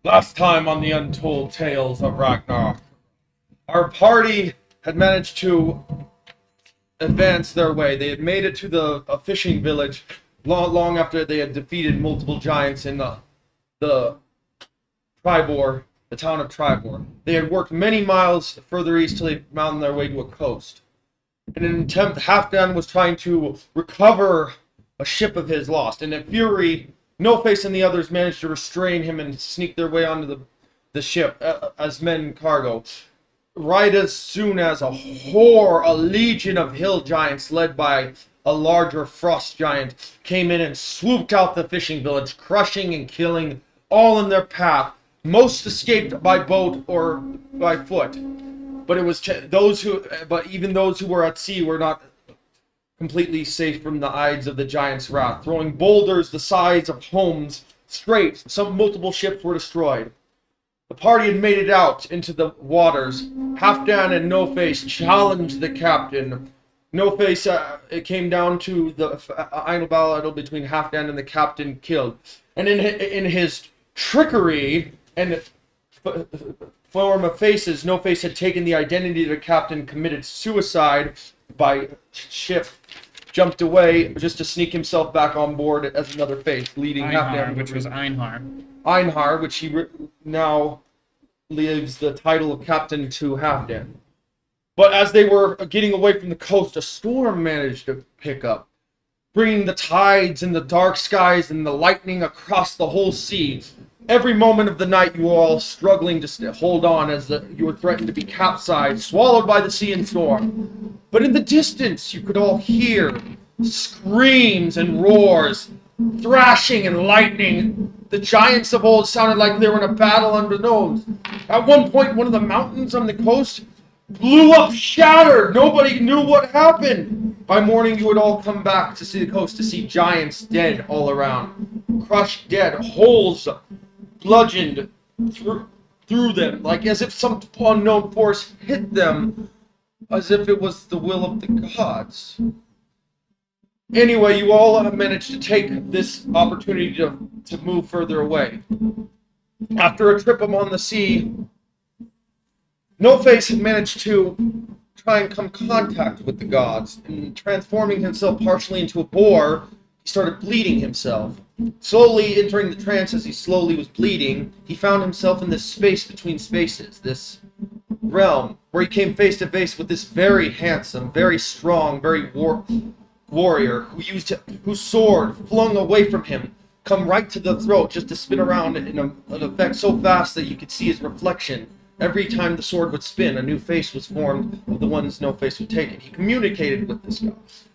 Last time on the Untold Tales of Ragnarok, our party had managed to advance their way. They had made it to a fishing village long after they had defeated multiple giants in the Tribor, the town of Tribor. They had worked many miles further east till they found their way to a coast. In an attempt, Halfdan was trying to recover a ship of his lost, and in fury, No Face and the others managed to restrain him and sneak their way onto the ship as men cargo. Right as soon as a legion of hill giants led by a larger frost giant came in and swooped out the fishing village, crushing and killing all in their path. Most escaped by boat or by foot, but even those who were at sea were not completely safe from the eyes of the giant's wrath. Throwing boulders the size of homes straight, multiple ships were destroyed. The party had made it out into the waters. Halfdan and No Face challenged the captain. No Face, it came down to the final battle between Halfdan and the captain killed. And in his trickery and form of faces, No Face had taken the identity of the captain, committed suicide by ship, jumped away just to sneak himself back on board as another face, leading Halfdan, which was Einhar. Einhar, which he now leaves the title of captain to Halfdan. But as they were getting away from the coast, a storm managed to pick up, bringing the tides and the dark skies and the lightning across the whole sea. Every moment of the night, you were all struggling to hold on as you were threatened to be capsized, swallowed by the sea and storm. But in the distance, you could all hear screams and roars, thrashing and lightning. The giants of old sounded like they were in a battle unbeknownst. At one point, one of the mountains on the coast blew up, shattered. Nobody knew what happened. By morning, you would all come back to see the coast to see giants dead all around. Crushed dead, holes bludgeoned through them, like as if some unknown force hit them, as if it was the will of the gods. Anyway, you all have managed to take this opportunity to move further away. After a trip upon the sea, No Face had managed to try and come in contact with the gods, and transforming himself partially into a boar, he started bleeding himself. Slowly entering the trance as he slowly was bleeding, he found himself in this space between spaces, this realm, where he came face to face with this very handsome, very strong, very warrior whose sword, flung away from him, come right to the throat just to spin around in an effect so fast that you could see his reflection. Every time the sword would spin, a new face was formed of the ones No Face would take. He communicated with this guy,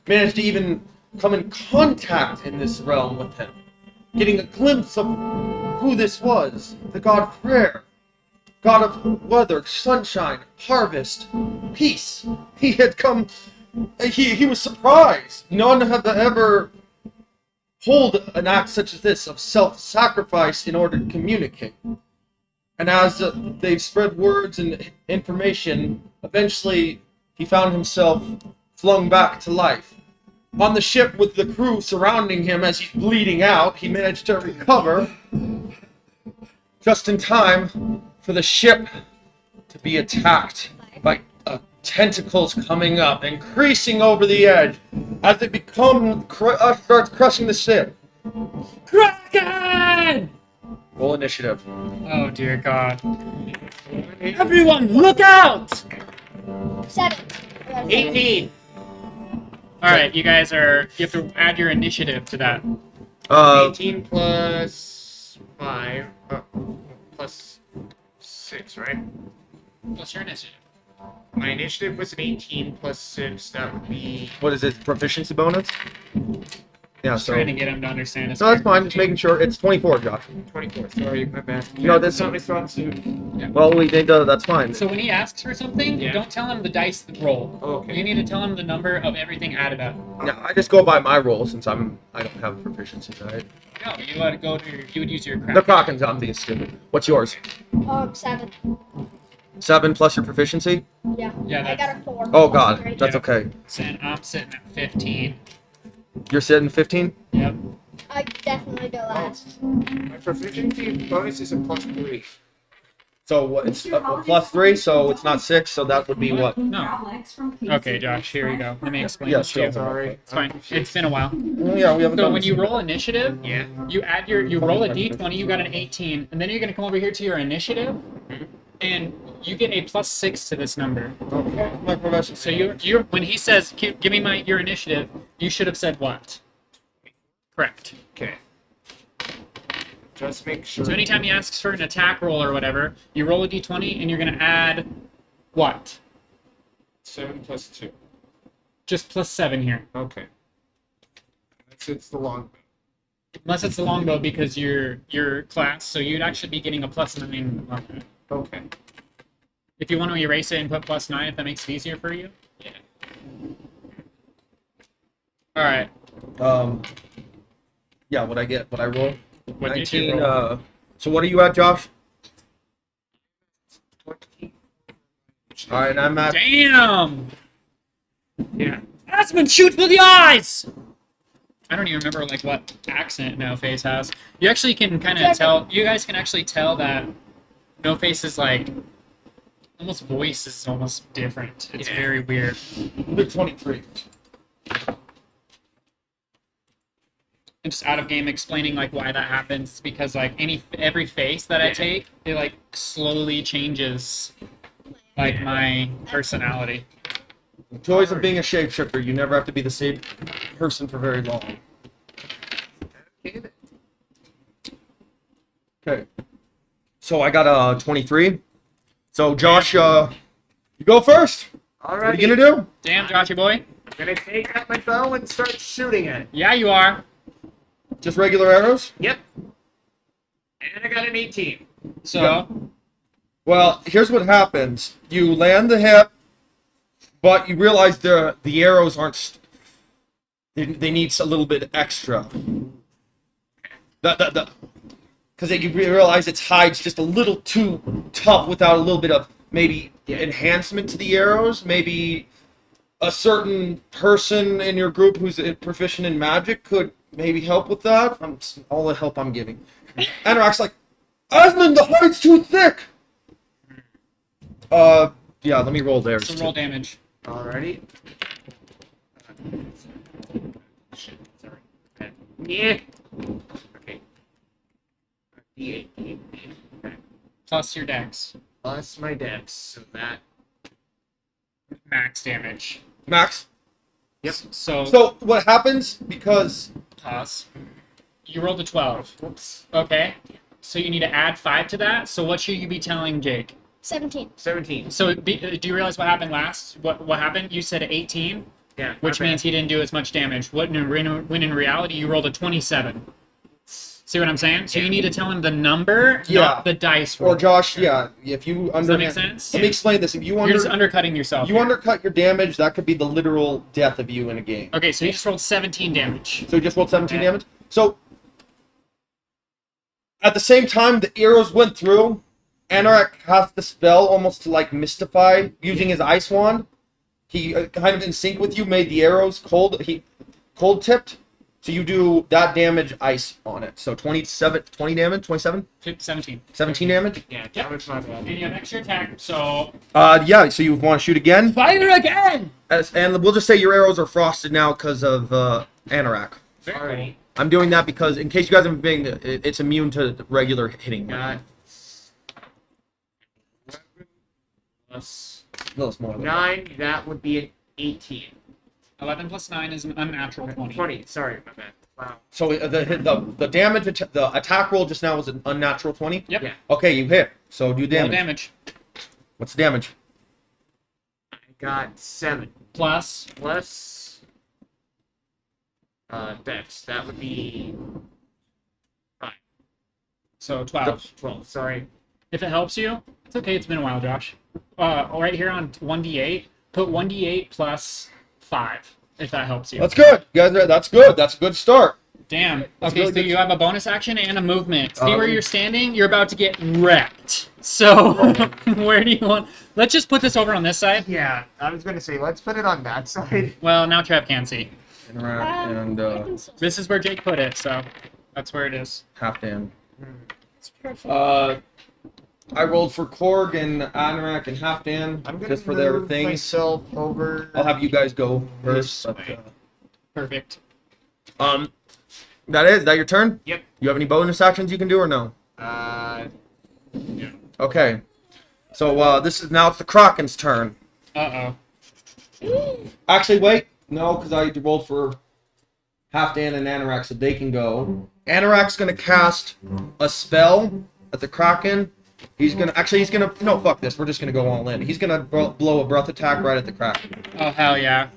managed to even come in contact in this realm with him, getting a glimpse of who this was, the god Freyr, god of weather, sunshine, harvest, peace. He had come, he was surprised. None had ever pulled an act such as this of self-sacrifice in order to communicate. And as they've spread words and information, eventually he found himself flung back to life. On the ship with the crew surrounding him as he's bleeding out, he managed to recover just in time for the ship to be attacked by tentacles coming up, increasing over the edge as they starts crushing the ship. Kraken! Roll initiative. Oh dear God! Everyone, look out! 7. 18. All right, you guys you have to add your initiative to that. 18 plus 5, plus 6, right? What's your initiative? My initiative was an 18 plus 6, that would be... What is it? Proficiency bonus? Yeah, Just trying to get him to understand his no, that's fine. Just making sure. It's 24, Josh. 24, sorry, my bad. No, that's not my strong suit. Yeah. Well, we did. That's fine. So when he asks for something, Yeah. don't tell him the dice roll. Oh, okay. You need to tell him the number of everything added up. No, I just go by my roll since I don't have proficiency, right? No, you let it go to. You would use your The Kraken's on being stupid. What's yours? 7. 7 plus your proficiency? Yeah. Yeah, I got a 4. Oh God, that's Yeah. okay. And I'm sitting at 15. You're sitting 15? Yep. I definitely go last. My proficiency bonus is a +3. So what, it's +3, so it's not 6, so that would be what? No. Okay, Josh, here you go. Let me explain Yeah, this to you. Sorry. It's fine. It's been a while. Well, yeah, we haven't So done when this you yet. roll initiative, Yeah. you roll a d20, you got an 18, and then you're gonna come over here to your initiative, and you get a +6 to this number. Okay. My profession. So you're when he says give me your initiative, you should have said what? Correct. Okay. Just make sure. So anytime he asks for an attack roll or whatever, you roll a d20 and you're gonna add what? 7 + 2. Just +7 here. Okay. It's the long. Unless it's the longbow because your class, so you'd actually be getting a +9 on that. Okay. If you want to erase it and put +9, if that makes it easier for you. Yeah. All right. Yeah, what I get, what I roll. What did you 19. roll? So what are you at, Josh? 20. All right, I'm at. Damn! Yeah. Aspen, shoot through the eyes! I don't even remember like what accent No Face has. You actually can kind of tell. You guys can actually tell that No Face is like almost voice is almost different. It's Yeah. very weird. I'm 23. And just out of game explaining like why that happens because like every face that I Yeah. take, it like slowly changes like my personality. The joys of being a shapeshifter, you never have to be the same person for very long. Okay. So I got a 23. So Josh, you go first. All What right. are you gonna do? Damn, Joshy boy. I'm gonna take out my bow and start shooting it. Yeah, you are. Just regular arrows? Yep. And I got an 18. So, Well, here's what happens. You land the hip, but you realize the arrows aren't. They need a little bit extra. Because you realize its hide's just a little too tough without a little bit of maybe enhancement to the arrows. Maybe a certain person in your group who's proficient in magic could maybe help with that. All the help I'm giving. Anorak's like, Asmund, the hide's too thick. Yeah, let me roll there. so roll damage. Alrighty. Shit, sorry. Yeah. Okay. D8. Okay. Plus your dex. Plus my dex, so that. Max damage. Max. Yep. So, So what happens because toss. You rolled a 12. Whoops. Okay. So you need to add 5 to that. So what should you be telling Jake? 17. 17. So do you realize what happened last? What happened? You said 18, Yeah. which my bad. means he didn't do as much damage. When in reality, you rolled a 27. See what I'm saying? So you need to tell him the number, Yeah. not the dice roll. or Josh, yeah, if you Does that make sense? Let me explain this. If you You're just undercutting yourself. you here. undercut your damage, that could be the literal death of you in a game. Okay, so you just rolled 17 damage. So you just rolled 17 Okay. damage. So at the same time the arrows went through, Anorak cast the spell almost to like mystify using his ice wand. He kind of in sync with you made the arrows cold tipped. So you do that damage ice on it. So 20 damage, 27, 17. 17 damage. Yeah, damage my bad. And you have extra attack, so Yeah, so you want to shoot again? fire again! And we'll just say your arrows are frosted now because of Anorak. Very cool. Alright. I'm doing that because in case you guys haven't been, it's immune to regular hitting. Got 11 plus No, it's more than that. 9. That would be an 18. 11 plus 9 is an unnatural 20. 20. Sorry, my bad. Wow. So the damage, the attack roll just now was an unnatural 20? Yep. Yeah. Okay, you hit. So do Roll damage. damage. What's the damage? I got 7 Plus, plus dex. That would be 5. so 12. 12. Sorry. If it helps you, it's okay, it's been a while, Josh. Right here on 1d8, put 1d8 plus 5, if that helps you. That's good. You guys, that's good. That's a good start. Damn. That's Okay, really so good. you have a bonus action and a movement. See Um, where you're standing? You're about to get wrecked. So, where do you want... Let's just put this over on this side. Yeah, I was going to say, let's put it on that side. Well, now Trev can't see. Interact and This is where Jake put it, so that's where it is. Halfdan. It's perfect. I rolled for Korg and Anorak and Halfdan I'm gonna just for their move things. myself over. I'll have you guys go first. This But, way. Perfect. is that your turn? Yep. You have any bonus actions you can do or no? Yeah. Okay. So this is now it's the Kraken's turn. Uh-oh. Actually, wait. No, because I rolled for Halfdan and Anorak, so they can go. Anorak's gonna cast a spell at the Kraken. He's gonna no, fuck this. We're just gonna go all in. He's gonna blow a breath attack right at the Kraken. Oh, hell yeah.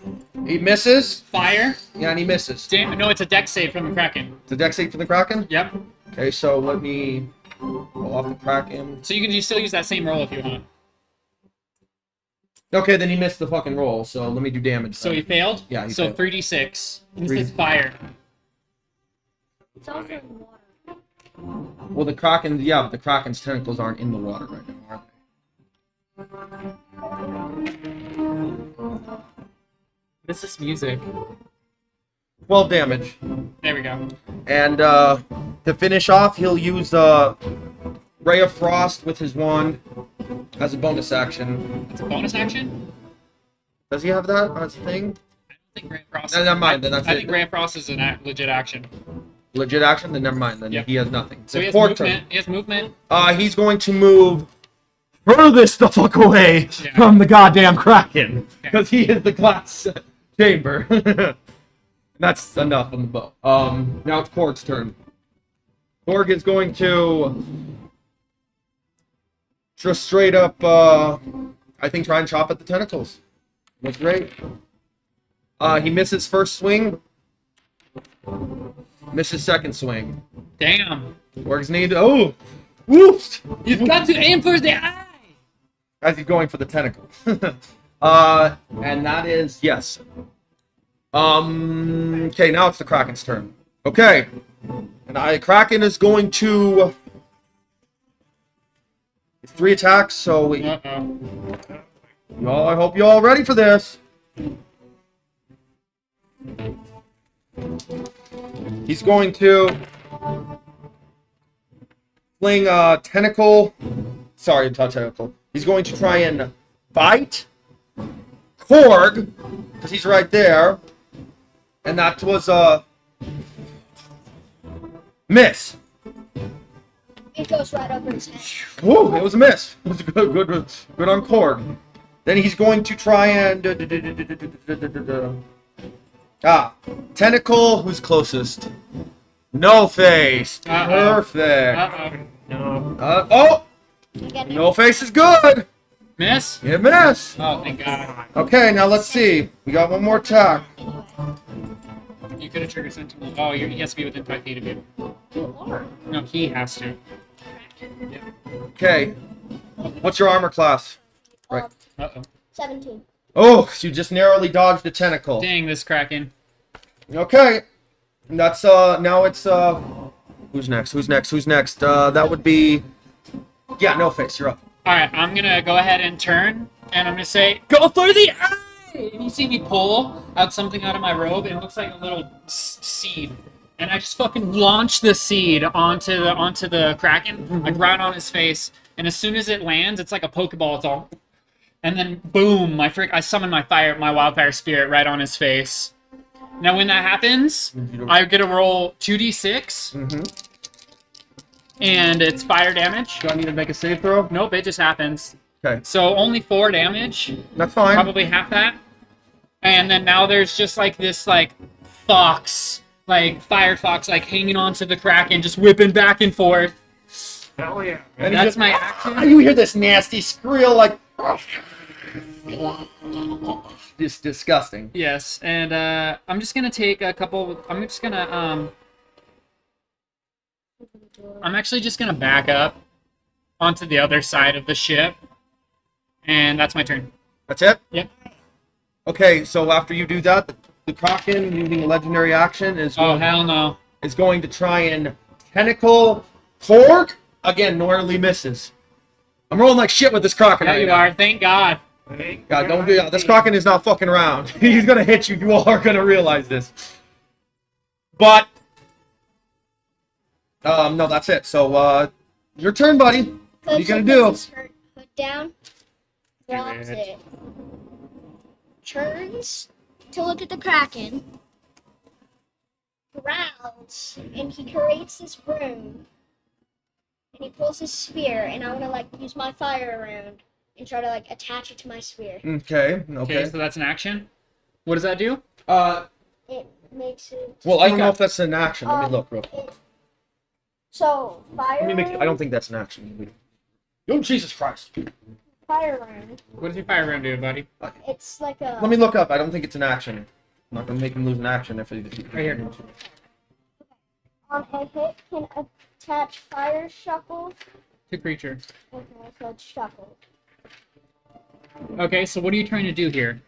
He misses. Fire? Yeah, and he misses. Damn, no, it's a deck save from the Kraken. The deck save for the Kraken. Yep. Okay, so let me roll off the Kraken. So you can still use that same roll if you want. Okay, then he missed the fucking roll. So let me do damage. So then. he failed? Yeah, he so failed. 3d6. This 3D6. is fire. It's also in water. Well, the Kraken, yeah, but the Kraken's tentacles aren't in the water right now, are What is this music? they? 12 damage. There we go. And to finish off, he'll use Ray of Frost with his wand as a bonus action. It's a bonus action? Does he have that as a thing? I don't think Grant Frost. No, never mind, then that's I it. think Grant Frost is a legit action. Legit action? Then never mind. Then Yep. he has nothing. So he has Fourth turn. movement. He has movement. He's going to move furthest the fuck away Yeah. from the goddamn Kraken. Because he is the glass chamber. That's enough on the bow. Now it's Korg's turn. Korg is going to just straight up, I think, try and chop at the tentacles. That's great. He misses first swing. Misses second swing. Damn. Korg's need. Oh! Whoops! You've got to aim for the eye! As he's going for the tentacle. And that is yes. Okay, now it's the Kraken's turn. Okay. And Kraken is going to. It's 3 attacks, so we. Uh-oh. Y'all, I hope you all ready for this. He's going to fling a tentacle. Sorry, not tentacle. He's going to try and bite Korg, because he's right there. And that was a miss. It goes right over his head. Whoa, it was a miss. It was good on Korg. Then he's going to try and tentacle. Who's closest? No face. Uh-oh. Perfect. Uh-oh. No. Oh, Again, no face is good. Miss? You miss. Oh, thank God. Okay, now let's see. We got one more attack. anyway. You could have triggered Sentinel. Oh, he has to be within 5 feet of you. You are. No, he has to. Okay. What's your armor class? Right. Uh-oh. 17. Oh, you just narrowly dodged a tentacle. Dang, this Kraken. Okay. And that's now it's who's next? Who's next? Who's next? That would be yeah, no face, you're up. Alright, I'm gonna go ahead and turn, and I'm gonna say, go for the eye! And you see me pull out something out of my robe, and it looks like a little seed. And I just fucking launch the seed onto the Kraken, like right on his face. And as soon as it lands, it's like a Pokeball, it's all... And then, boom, I summon my wildfire spirit right on his face. Now, when that happens, I get to roll 2d6, Mm-hmm. and it's fire damage. Do I need to make a save throw? Nope, it just happens. Okay. So only 4 damage, That's fine. probably half that. And then now there's just like this fox, fire fox, hanging onto the Kraken, just whipping back and forth. Hell yeah. And he That's just- my action. You hear this nasty squeal like just disgusting. Yes, and I'm just gonna take a couple. I'm actually just gonna back up onto the other side of the ship, and that's my turn. That's it? Yep. Okay, so after you do that, the Kraken, using a legendary action, is Oh hell no! going to try and tentacle Korg. Again, narrowly misses. I'm rolling like shit with this Kraken There right you now. are. Thank God. God, don't do that. This Kraken is not fucking around. He's gonna hit you. You all are gonna realize this. But no, that's it. So your turn, buddy. What are you gonna do? Puts his hood down, drops it, turns to look at the Kraken, growls, and he creates this rune. And he pulls his spear, and I'm gonna like use my fire round and try to like attach it to my spear. Okay. Okay, so that's an action. What does that do? It makes it. Well, I don't know if that's an action. Let me look real quick. So fire. Let me make. I don't think that's an action. Oh, Jesus Christ. Fire round. What does your fire round do, buddy? It's like a. Let me look up. I don't think it's an action. I'm not gonna make him lose an action if he. Right here. On a hit, can attach fire shuckle. To creature. Okay, so it's shuckle. Okay, so what are you trying to do here?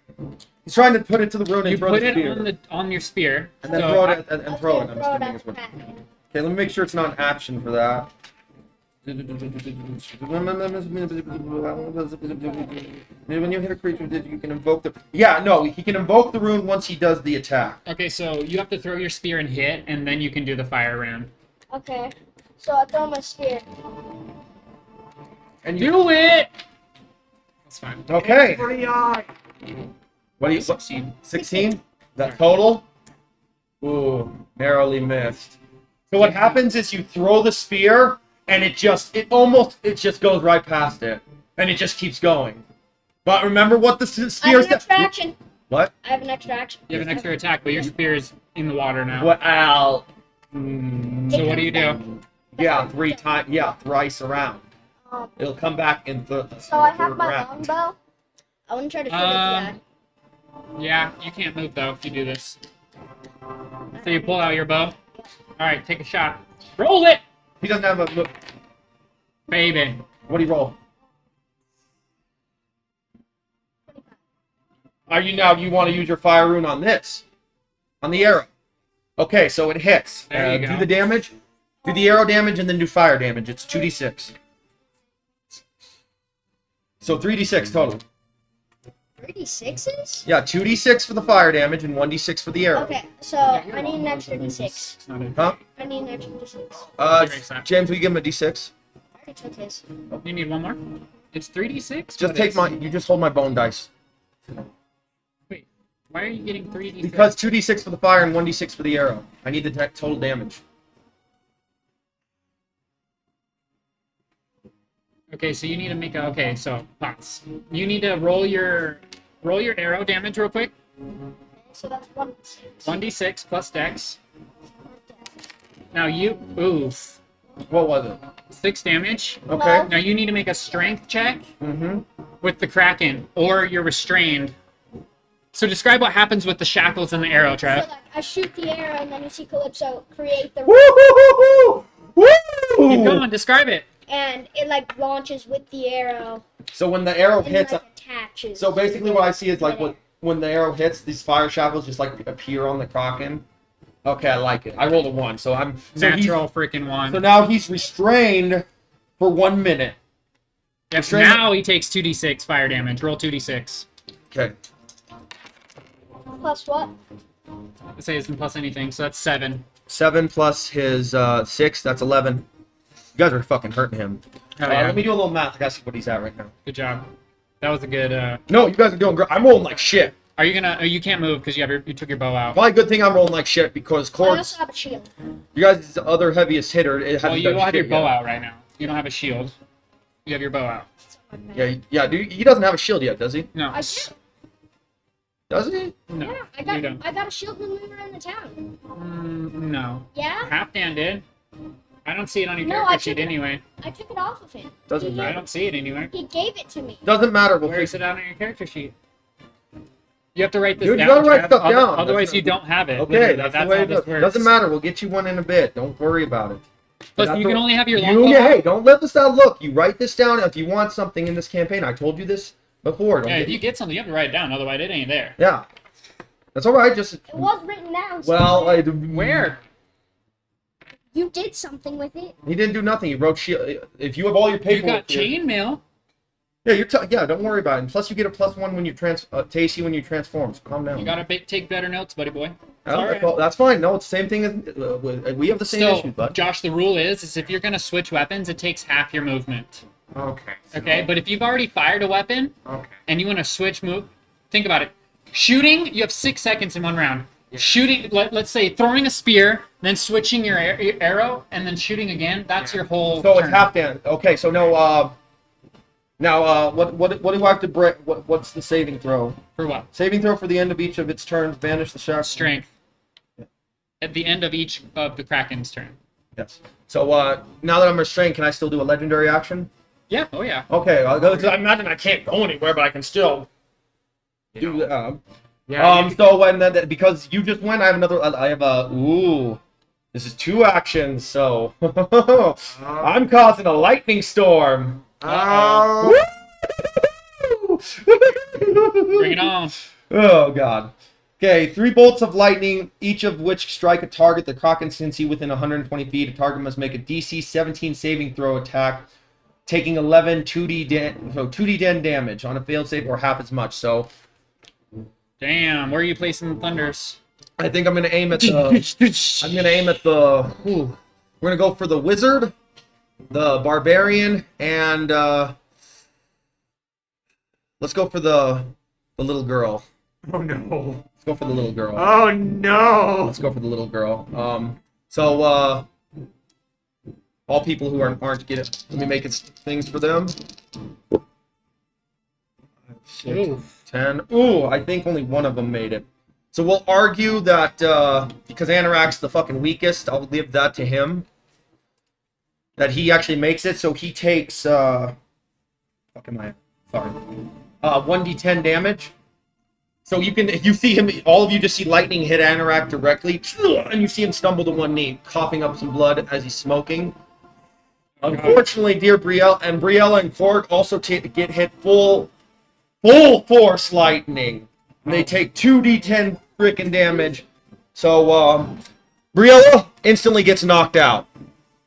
He's trying to put it to the road and You throw put the it spear. on your spear. And then so throw it and throw it. I'm Throw it assuming at is the what. Kraken. Okay, let me make sure it's not an action for that. When you hit a creature, you can invoke the. Yeah, no, he can invoke the rune once he does the attack. Okay, so you have to throw your spear and hit, and then you can do the fire round. Okay, so I throw my spear. And you Do it! That's fine. okay? For the eye. What do you? 16. 16? That total? Ooh, narrowly missed. So what happens is you throw the spear, and it just goes right past it, and it just keeps going. But remember what the I have spear an extra action. What? I have an extra action. You have an extra attack, but your spear is in the water now. What? Al? So what do you do? Yeah, 3 times. Yeah, thrice around. It'll come back in the. So I have third my round. longbow. I want to try to shoot at the eye. Yeah, you can't move though if you do this. So you pull out your bow. Alright, take a shot. Roll it! He doesn't have a look. Baby. What do you roll? Are you now? You want to use your fire rune on this, on the arrow? Okay, so it hits. There you go. Do the damage. Do the arrow damage and then do fire damage. It's 2d6. So 3d6 total. 36s? Yeah, 2d6 for the fire damage and 1d6 for the arrow. Okay, so I need an extra d6. It's not a... Huh? I need an extra d6. James, will you give him a d6? I already took his. You need one more? It's 3d6? Just take my. You just hold my bone dice. Wait, why are you getting 3d6? Because 2d6 for the fire and 1d6 for the arrow. I need the total damage. Okay, so you need to make a... Okay, so, pots. You need to roll your arrow damage real quick. So that's 1d6. 1d6 plus dex. Now you... Oof. What was it? 6 damage. Okay. Now you need to make a strength check Mm-hmm. with the Kraken, or you're restrained. So describe what happens with the shackles and the arrow, So Trev. like, I shoot the arrow and then you see Calypso create the Woo! Keep going, describe it. and it like launches with the arrow So when the arrow and hits, like attaches. so basically what I see is like when the arrow hits, these fire shackles just like appear on the Kraken. Okay, I like it. I rolled a 1, so I'm so he's- Natural freaking one. So now he's restrained for 1 minute. Yep, restrained- now he takes 2d6 fire damage. Roll 2d6. Okay. Plus what? It says plus anything, so that's 7. 7 plus his 6, that's 11. You guys are fucking hurting him. Hell yeah. Let me do a little math. I gotta see what he's at right now. Good job. That was a good. No, you guys are doing great. I'm rolling like shit. Are you gonna? Oh, you can't move because you took your bow out. Probably a good thing I'm rolling like shit because I Cords, also have a shield. you guys is the other heaviest hitter. It hasn't Well, you done have your shit bow yet. out right now. You don't have a shield. You have your bow out. Yeah, dude, he doesn't have a shield yet, does he? No. I do. Does he? No. Yeah, You don't. I got a shield when we were in the town. No. Yeah? Half Dan did. I don't see it on your No, character I sheet took it- anyway. I took it off of him. Doesn't He- I matter. don't see it anywhere. He gave it to me. Doesn't matter. We'll Where fix is it on your character sheet? You have to write this Dude, you down. gotta write Trev. stuff down. Otherwise, That's you don't have it. Okay, Literally, that's, that's the way how it this goes. works. Doesn't matter. We'll get you one in a bit. Don't worry about it. Plus, That's you can the- only have your You, longbow yeah, out. hey, don't let this out. Look, you write this down if you want something in this campaign. I told you this before. Don't Yeah, get- if you get something, you have to write it down. Otherwise, it ain't there. yeah. That's all right. Just It was written down. so well, Where? you did something with it. He didn't do nothing. He wrote shield. If you have all your You paperwork, got chainmail. Yeah, yeah, don't worry about it. And plus, you get a +1 when you to AC when you transform. So calm down. You gotta take better notes, buddy boy. That's fine. No, it's the same thing. We have the same issues, bud. Josh, the rule is if you're gonna switch weapons, it takes half your movement. Okay. So, Okay, but if you've already fired a weapon okay. and you want to switch move, think about it. Shooting, you have 6 seconds in one round. Yeah. Shooting, let's say throwing a spear, then switching your arrow, and then shooting again. That's your whole. So turn. it's half damage. Okay, so no. Now, what do I have to break? What's the saving throw? For what? Saving throw for the end of each of its turns. Banish the shark. Strength. At the end of each of the Kraken's turn. Yes. So now that I'm restrained, can I still do a legendary action? Yeah. Oh yeah. Okay. I'll go. I imagine I can't go anywhere, but I can still do. Yeah. So when because you just went, I have another. I have a. Ooh. This is 2 actions, so I'm causing a lightning storm. Oh. Bring it on. Oh god. Okay, 3 bolts of lightning, each of which strike a target the Kraken can see within 120 feet. A target must make a DC 17 saving throw attack, taking 11 2d den damage on a failed save or half as much. So, Damn. Where are you placing the thunders? I think I'm gonna aim at the. I'm gonna aim at the. Ooh, we're gonna go for the wizard, the barbarian, and let's go for the little girl. Oh no. Let's go for the little girl. Oh no. Let's go for the little girl. So all people who aren't getting. Let me make it things for them. 6, 10. Ooh, I think only one of them made it. So we'll argue that because Anorak's the fucking weakest, I'll leave that to him. That he actually makes it, so he takes fuck am I? Sorry. 1d10 damage. So you see him, all of you just see lightning hit Anorak directly, and you see him stumble to one knee, coughing up some blood as he's smoking. Unfortunately, dear Brielle and Korg also get hit full force lightning. And they take 2d10 freaking damage. So, Briella instantly gets knocked out.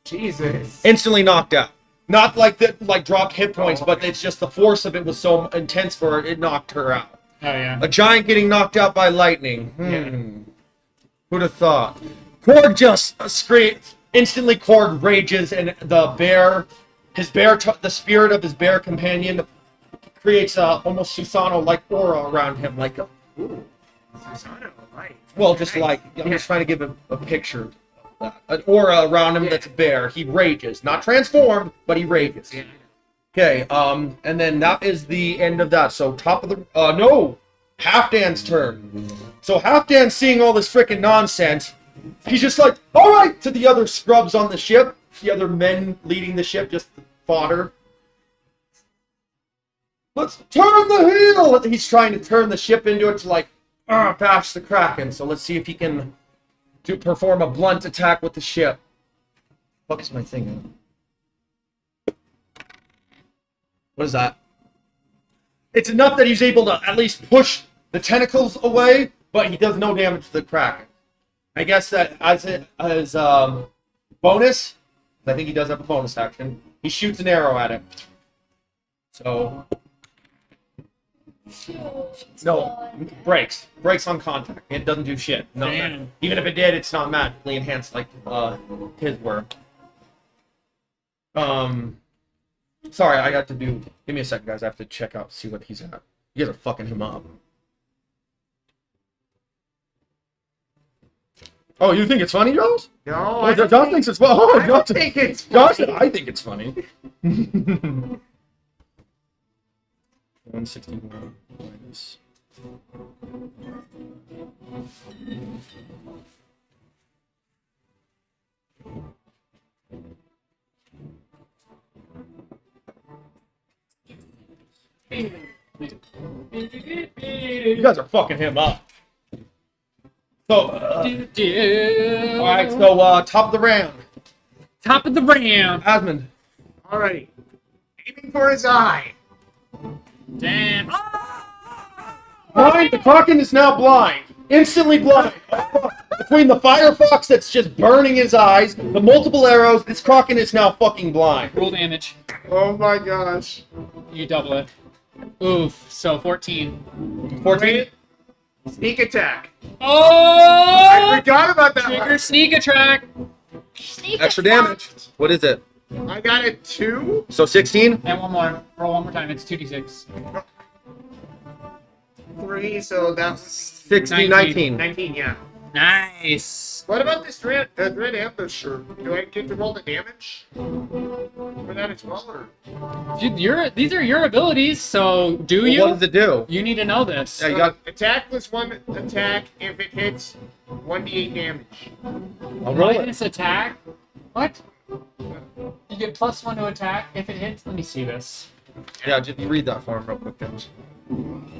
Jesus. Instantly knocked out. Not like that, like dropped hit points, but it's just the force of it was so intense for it knocked her out. Oh yeah. A giant getting knocked out by lightning. Yeah. Who'd have thought? Korg just screams. Instantly, Korg rages, and the spirit of his bear companion creates a almost Susano-like aura around him, like a. Ooh. Susano, right. Well, just like I'm just trying to give a picture. An aura around him that's a bear. He rages, not transformed, but he rages. Yeah. Okay, and then that is the end of that. So top of the no, Halfdan's turn. So Halfdan's seeing all this freaking nonsense. He's just like, all right, to the other scrubs on the ship, the other men leading the ship, just fodder. Let's turn the wheel. He's trying to turn the ship into it to like bash the Kraken. So let's see if he can perform a blunt attack with the ship. What is my thing? What is that? It's enough that he's able to at least push the tentacles away, but he does no damage to the Kraken. I guess that as bonus, I think he does have a bonus action. He shoots an arrow at it. So no, breaks on contact. It doesn't do shit. Even if it did, it's not magically enhanced like his were. Sorry, I got to do. Give me a second, guys. I have to check out, see what he's at. You guys are fucking him up. Oh, you think it's funny, Josh? No, Oh, Josh thinks it's funny. Oh, I Josh, think it's funny. I think it's funny. 161 minus. You guys are fucking him up. So, alright, so, top of the round. Top of the round. Asmund. Alrighty. Aiming for his eye. Damn. Blind. The Kraken is now blind. Instantly blind. Between the Firefox that's just burning his eyes, the multiple arrows, this Kraken is now fucking blind. Roll damage. Oh my gosh. You double it. Oof. So 14. 14. Sneak attack. I Oh! forgot about that Trigger one. sneak attack. Sneak Extra attack. damage. What is it? I got a 2. So 16? And one more. Roll one more time. It's 2d6. 3, so that's 16, 19. 19, yeah. Nice. What about this red ambusher? Do I get to roll the damage for that as well, or? Dude, these are your abilities, so do you? What does it do? You need to know this. Yeah, you got. Attack plus 1 attack. If it hits, 1d8 damage. I'll roll it. Minus attack? What? You get +1 to attack if it hits. Let me see this. Yeah, just read that for him real quick, James.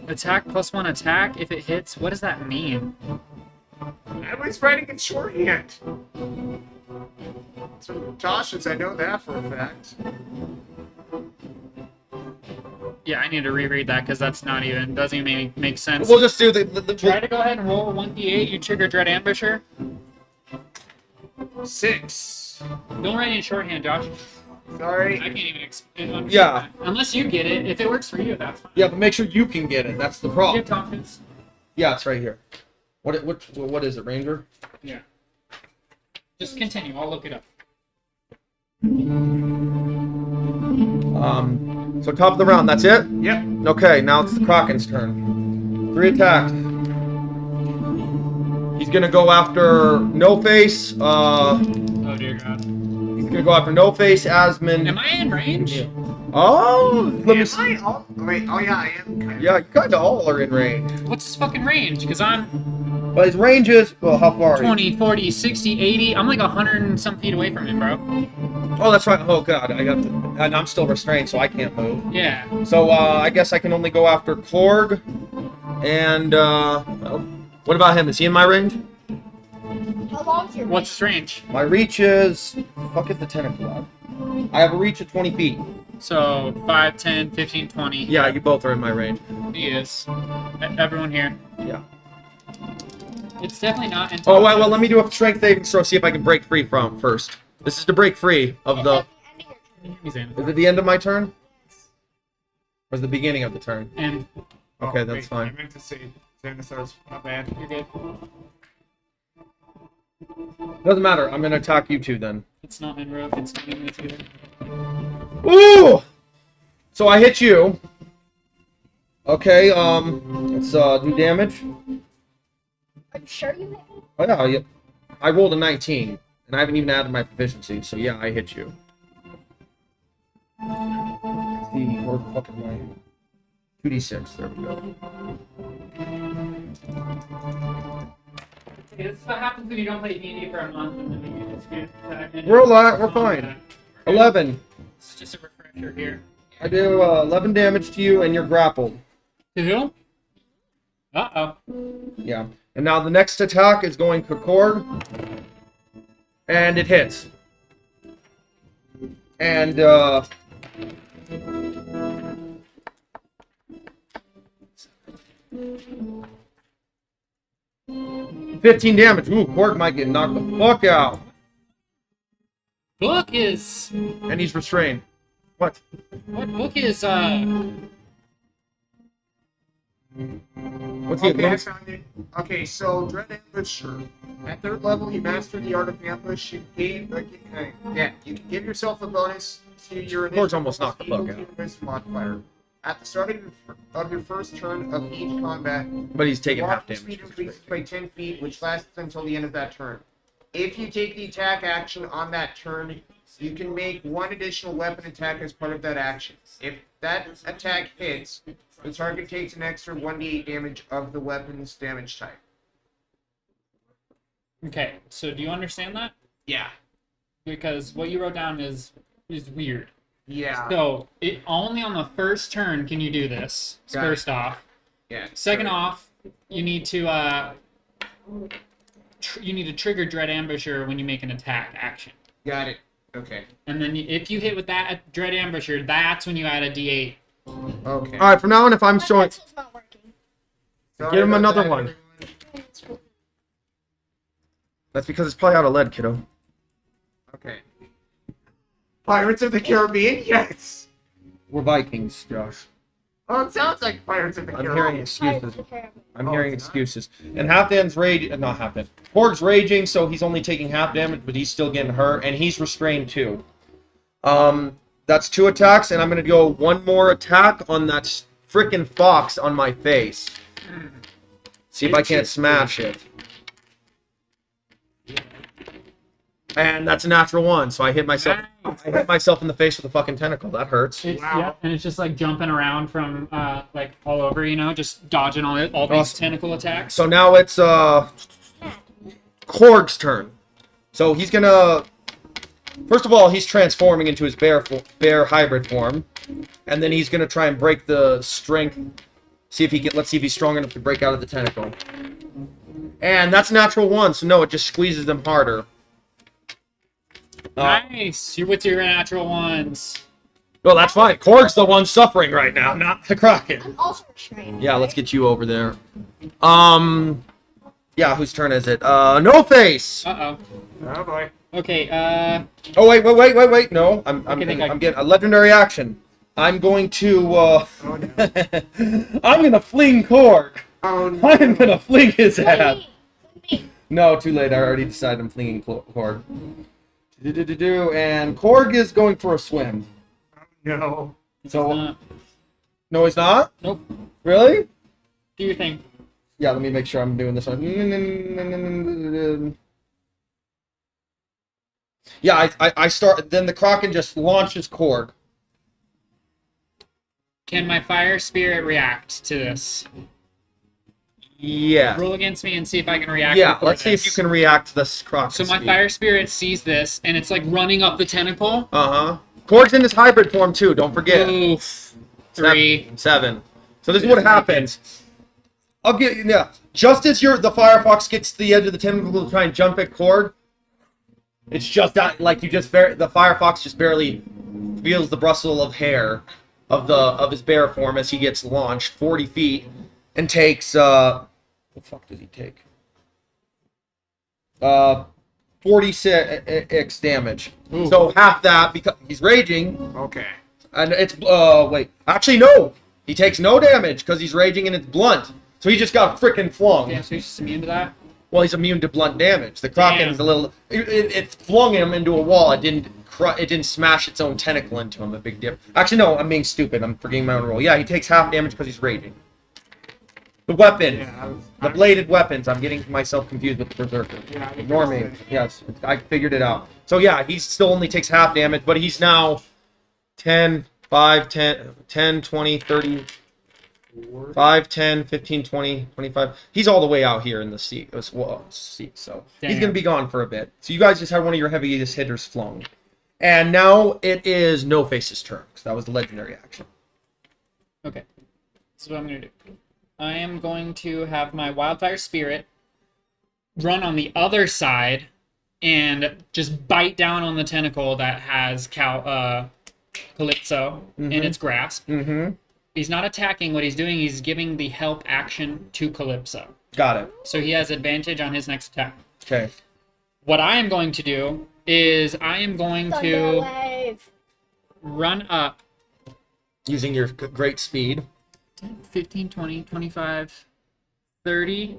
Attack +1 attack if it hits. What does that mean? I was writing in shorthand. It's from Tasha's, I know that for a fact. Yeah, I need to reread that because that's not even doesn't even make sense. We'll just do the Try to go ahead and roll 1d8. You trigger Dread Ambusher. 6. Don't write in shorthand, Josh. I Sorry. can't even understand Yeah. that. Unless you get it. If it works for you, that's fine. Yeah, but make sure you can get it. That's the You problem. have confidence. Yeah, it's right here. What is it, Ranger? Yeah. Just continue. I'll look it up. So top of the round, that's it? Yep. Okay, now it's the Kraken's turn. 3 attacks. He's gonna go after No Face. Oh dear God. He's gonna go after No Face, Asmund. Am I in range? Oh, let me Am see. I? Oh, wait, oh yeah, I am. Kind of. Yeah, you kind of all are in range. What's his fucking range? Because I'm But his range is, well, how far? are you? 20, 40, 60, 80. I'm like 100 and some feet away from him, bro. Oh, that's right. Oh God, I got. And I'm still restrained, so I can't move. Yeah. So I guess I can only go after Korg. And well, what about him? Is he in my range? How long's your What's his range? My reach is. Fuck it, the tentacle out. I have a reach of 20 feet. So 5, 10, 15, 20. Yeah, you both are in my range. He is. Everyone here. Yeah. It's definitely not. Oh well, let me do a strength saving throw. See if I can break free from first. This is to break free of the. He's in. Is it the end of my turn? Or is it the beginning of the turn? And Okay, Oh, that's wait, fine. I meant to say Xanathars. Not bad. you're good. Doesn't matter. I'm gonna attack you two then. It's not in rope. It's not in this either. Ooh! So I hit you. Okay, let's do damage. Are you sure you hit me? Oh yeah, yeah. I rolled a 19, and I haven't even added my proficiency, so yeah, I hit you. Let's see, where the fuck is my 2d6? There we go. Okay, this is what happens when you don't play D&D for a month and then you just get. We're fine. 11. It's just a refresher here. I do 11 damage to you, and you're grappled. To who? Uh-oh. Yeah. And now the next attack is going Kakorg. And it hits. And, 15 damage. Ooh, Korg might get knocked the fuck out. Book is... And he's restrained. What? What book is, What's he Okay, I at? found it. Okay, so Dread Ambusher. At 3rd level, you master the art of ambush. You gain, you can give yourself a bonus to your Korg's almost knocked the fuck equal out. to wisdom modifier. At the start of your first turn of each combat, But he's taking half walking speed damage. increases by 10 feet, which lasts until the end of that turn. If you take the attack action on that turn, you can make one additional weapon attack as part of that action. If that attack hits, the target takes an extra 1d8 damage of the weapon's damage type. Okay, so do you understand that? Yeah. Because what you wrote down is weird. Yeah. So, it only on the first turn can you do this, Got it. first off. Yeah. Second off, you need to trigger Dread Ambusher when you make an attack action. Got it. Okay. And then if you hit with that Dread Ambusher, that's when you add a D8. Okay. Alright, from now on, if I'm My showing... pencil's not working. Sorry Give him about another that, one. everyone. It's cool. That's because it's probably out of lead, kiddo. Okay. Pirates of the Caribbean? Yes. We're Vikings, Josh. Oh, it sounds like Pirates of the I'm Caribbean. hearing excuses. I'm Oh, hearing it's not? excuses. And Halfdan's rage, not Halfdan. Korg's raging, so he's only taking half damage, but he's still getting hurt, and he's restrained too. That's 2 attacks, and I'm gonna go 1 more attack on that frickin' fox on my face. See if I can't smash it. And that's a natural 1, so I hit myself. Nice. I hit myself in the face with a fucking tentacle. That hurts. It's, Wow. yeah, and it's just like jumping around from like all over, you know, just dodging all these Awesome. tentacle attacks. So now it's Korg's turn. So he's gonna. First of all, he's transforming into his bear hybrid form, and then he's gonna try and break the strength. See if he can. Let's see if he's strong enough to break out of the tentacle. And that's a natural 1, so no, it just squeezes them harder. Nice. You're with your natural ones. Well, that's fine. Korg's the one suffering right now, not the Kraken. I'm also restrained. Yeah, let's get you over there. Yeah, whose turn is it? No Face. Uh-oh. Oh boy. Okay, Oh wait. No, I'm Okay, I'm getting a legendary action. I'm going to Oh no. I'm gonna fling Korg. Oh no. I'm gonna fling his ass. Me. No, too late. I already decided I'm flinging Korg. And Korg is going for a swim. No. So no, he's not. Nope. Really? Do your thing. Yeah, let me make sure I'm doing this one. Yeah, I start. Then the Kraken just launches Korg. Can my fire spirit react to this? Yeah. Roll against me and see if I can react. Yeah, before let's see if this. you can react to this Kraken. So my fire spirit sees this, and it's like running up the tentacle. Uh-huh. Korg's in his hybrid form too, don't forget. Oof. 3. 7. So this is what happens. I'll get yeah. Just as the Firefox gets to the edge of the tentacle to try and jump at Korg, it's just that like the Firefox just barely feels the bristle of hair of his bear form as he gets launched 40 feet and takes what the fuck does he take? 46 damage. Ooh. So half that because he's raging. Okay. And it's wait. Actually no. He takes no damage because he's raging and it's blunt. So he just got frickin' flung. Damn, so he's just immune to that? Well, he's immune to blunt damage. The Kraken's a little. It flung him into a wall. It didn't smash its own tentacle into him. A big dip. Actually, no. I'm being stupid. I'm forgetting my own roll. Yeah, he takes half damage because he's raging. The weapon. Yeah, The bladed weapons. I'm getting myself confused with the Berserker. Yeah, Ignore me. Yes, I figured it out. So yeah, he still only takes half damage, but he's now 10, 5, 10, 20, 30, 5, 10, 15, 20, 25. He's all the way out here in the sea. So he's Damn. going to be gone for a bit. So you guys just had one of your heaviest hitters flung. And now it is No Face's turn, because that was the legendary action. Okay. This is what I'm going to do. I am going to have my Wildfire Spirit run on the other side and just bite down on the tentacle that has Calypso in its grasp. Mm-hmm. He's not attacking. What he's doing, he's giving the help action to Calypso. Got it. So he has advantage on his next attack. Okay. What I am going to do is I am going to Thunderwave. run up Using your great speed. 15, 20, 25, 30.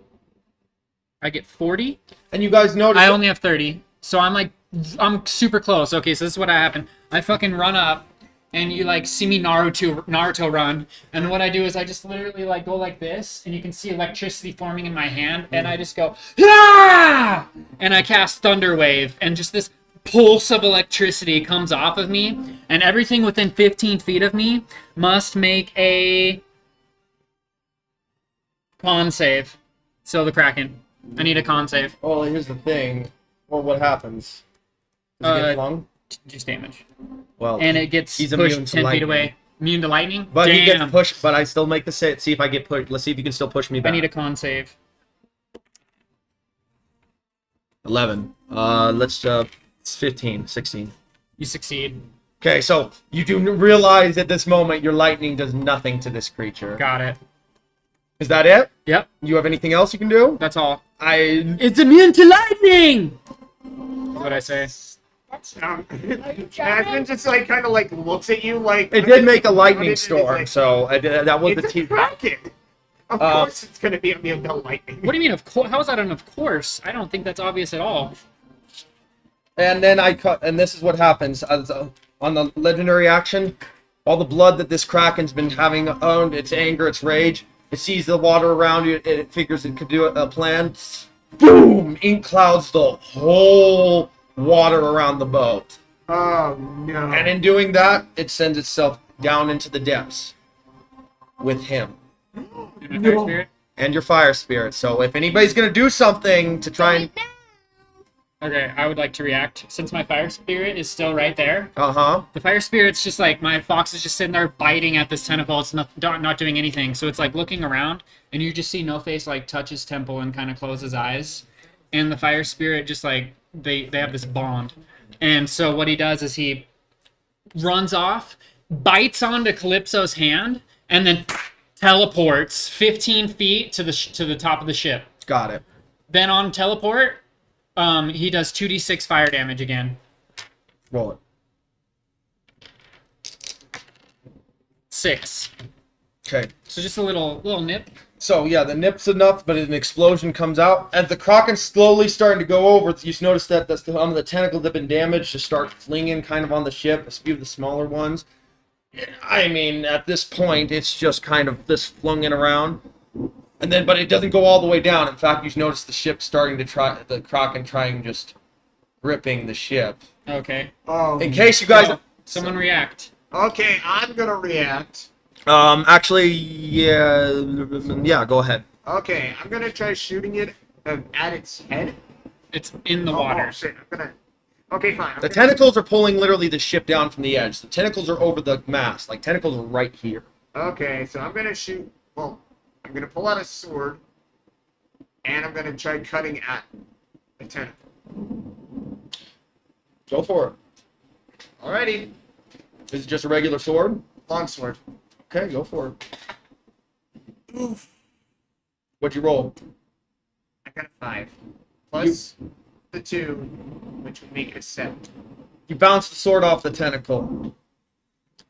I get 40. And you guys notice... I only have 30. So I'm super close. Okay, so this is what happened. I fucking run up, and you like see me Naruto run, and what I do is I just literally like go like this, and you can see electricity forming in my hand, and I just go, ah! And I cast Thunder Wave, and just this pulse of electricity comes off of me, and everything within 15 feet of me must make a con save. So the Kraken. I need a con save. Well, here's the thing. Well, what happens? Does it get flung? Just damage. Well, And it gets he's immune pushed to 10 feet lightning. away. Immune to lightning? But Damn. he gets pushed, but I still make the save. See if I get pushed. Let's see if you can still push me I back. need a con save. 11. Let's, it's 15, 16. You succeed. Okay, so you do realize at this moment your lightning does nothing to this creature. Got it. Is that it? Yep, You have anything else you can do? that's all. I... It's immune to lightning! That's what I say. That's. Aspen driving? just like kind of like looks at you like. It did make a what lightning is it? It's storm, like, so that was the it's a team. Kraken. Of course, it's gonna be immune to lightning. What do you mean, of course? How is that an of course? I don't think that's obvious at all. And then I cut, and this is what happens on the legendary action. All the blood that this Kraken's been having owned, its anger, its rage, it sees the water around you, it figures it could do a plan. Boom! Ink clouds the whole water around the boat. Oh no! And in doing that, it sends itself down into the depths with him And my fire spirit? and your fire spirit. So if anybody's gonna do something to try and Okay, I would like to react. Since my fire spirit is still right there, the fire spirit's just like, my fox is just sitting there biting at this tentacle. It's not doing anything. So it's like looking around, and you just see No Face like touch his temple and kind of close his eyes. And the fire spirit just like, they have this bond. And so what he does is he runs off, bites onto Calypso's hand, and then teleports 15 feet to the top of the ship. got it. Then on teleport, he does 2d6 fire damage again. Roll it. 6. Okay. So just a little nip. So yeah, the nip's enough, but an explosion comes out. As the Kraken's slowly starting to go over, you notice that some of the tentacles that have been damaged just start flinging kind of on the ship, a few of the smaller ones. I mean, at this point, it's just kind of this flung around. And then, but it doesn't go all the way down. In fact, you notice the ship starting to the Kraken trying just gripping the ship. Okay. Oh. In case you guys... Well, someone react. Okay, I'm gonna react. Actually, yeah, go ahead. Okay, I'm gonna try shooting it at its head. It's in the water. Oh shit! I'm gonna. Okay, fine. The tentacles are pulling literally the ship down from the edge. The tentacles are over the mast. Like, tentacles are right here. Okay, so I'm gonna shoot. Well, I'm gonna pull out a sword, and I'm gonna try cutting at the tentacle. Go for it. Alrighty, Is it just a regular sword? longsword. Okay, go for it. Oof. What'd you roll? I got a 5 plus the 2, which would make it a 7. You bounce the sword off the tentacle.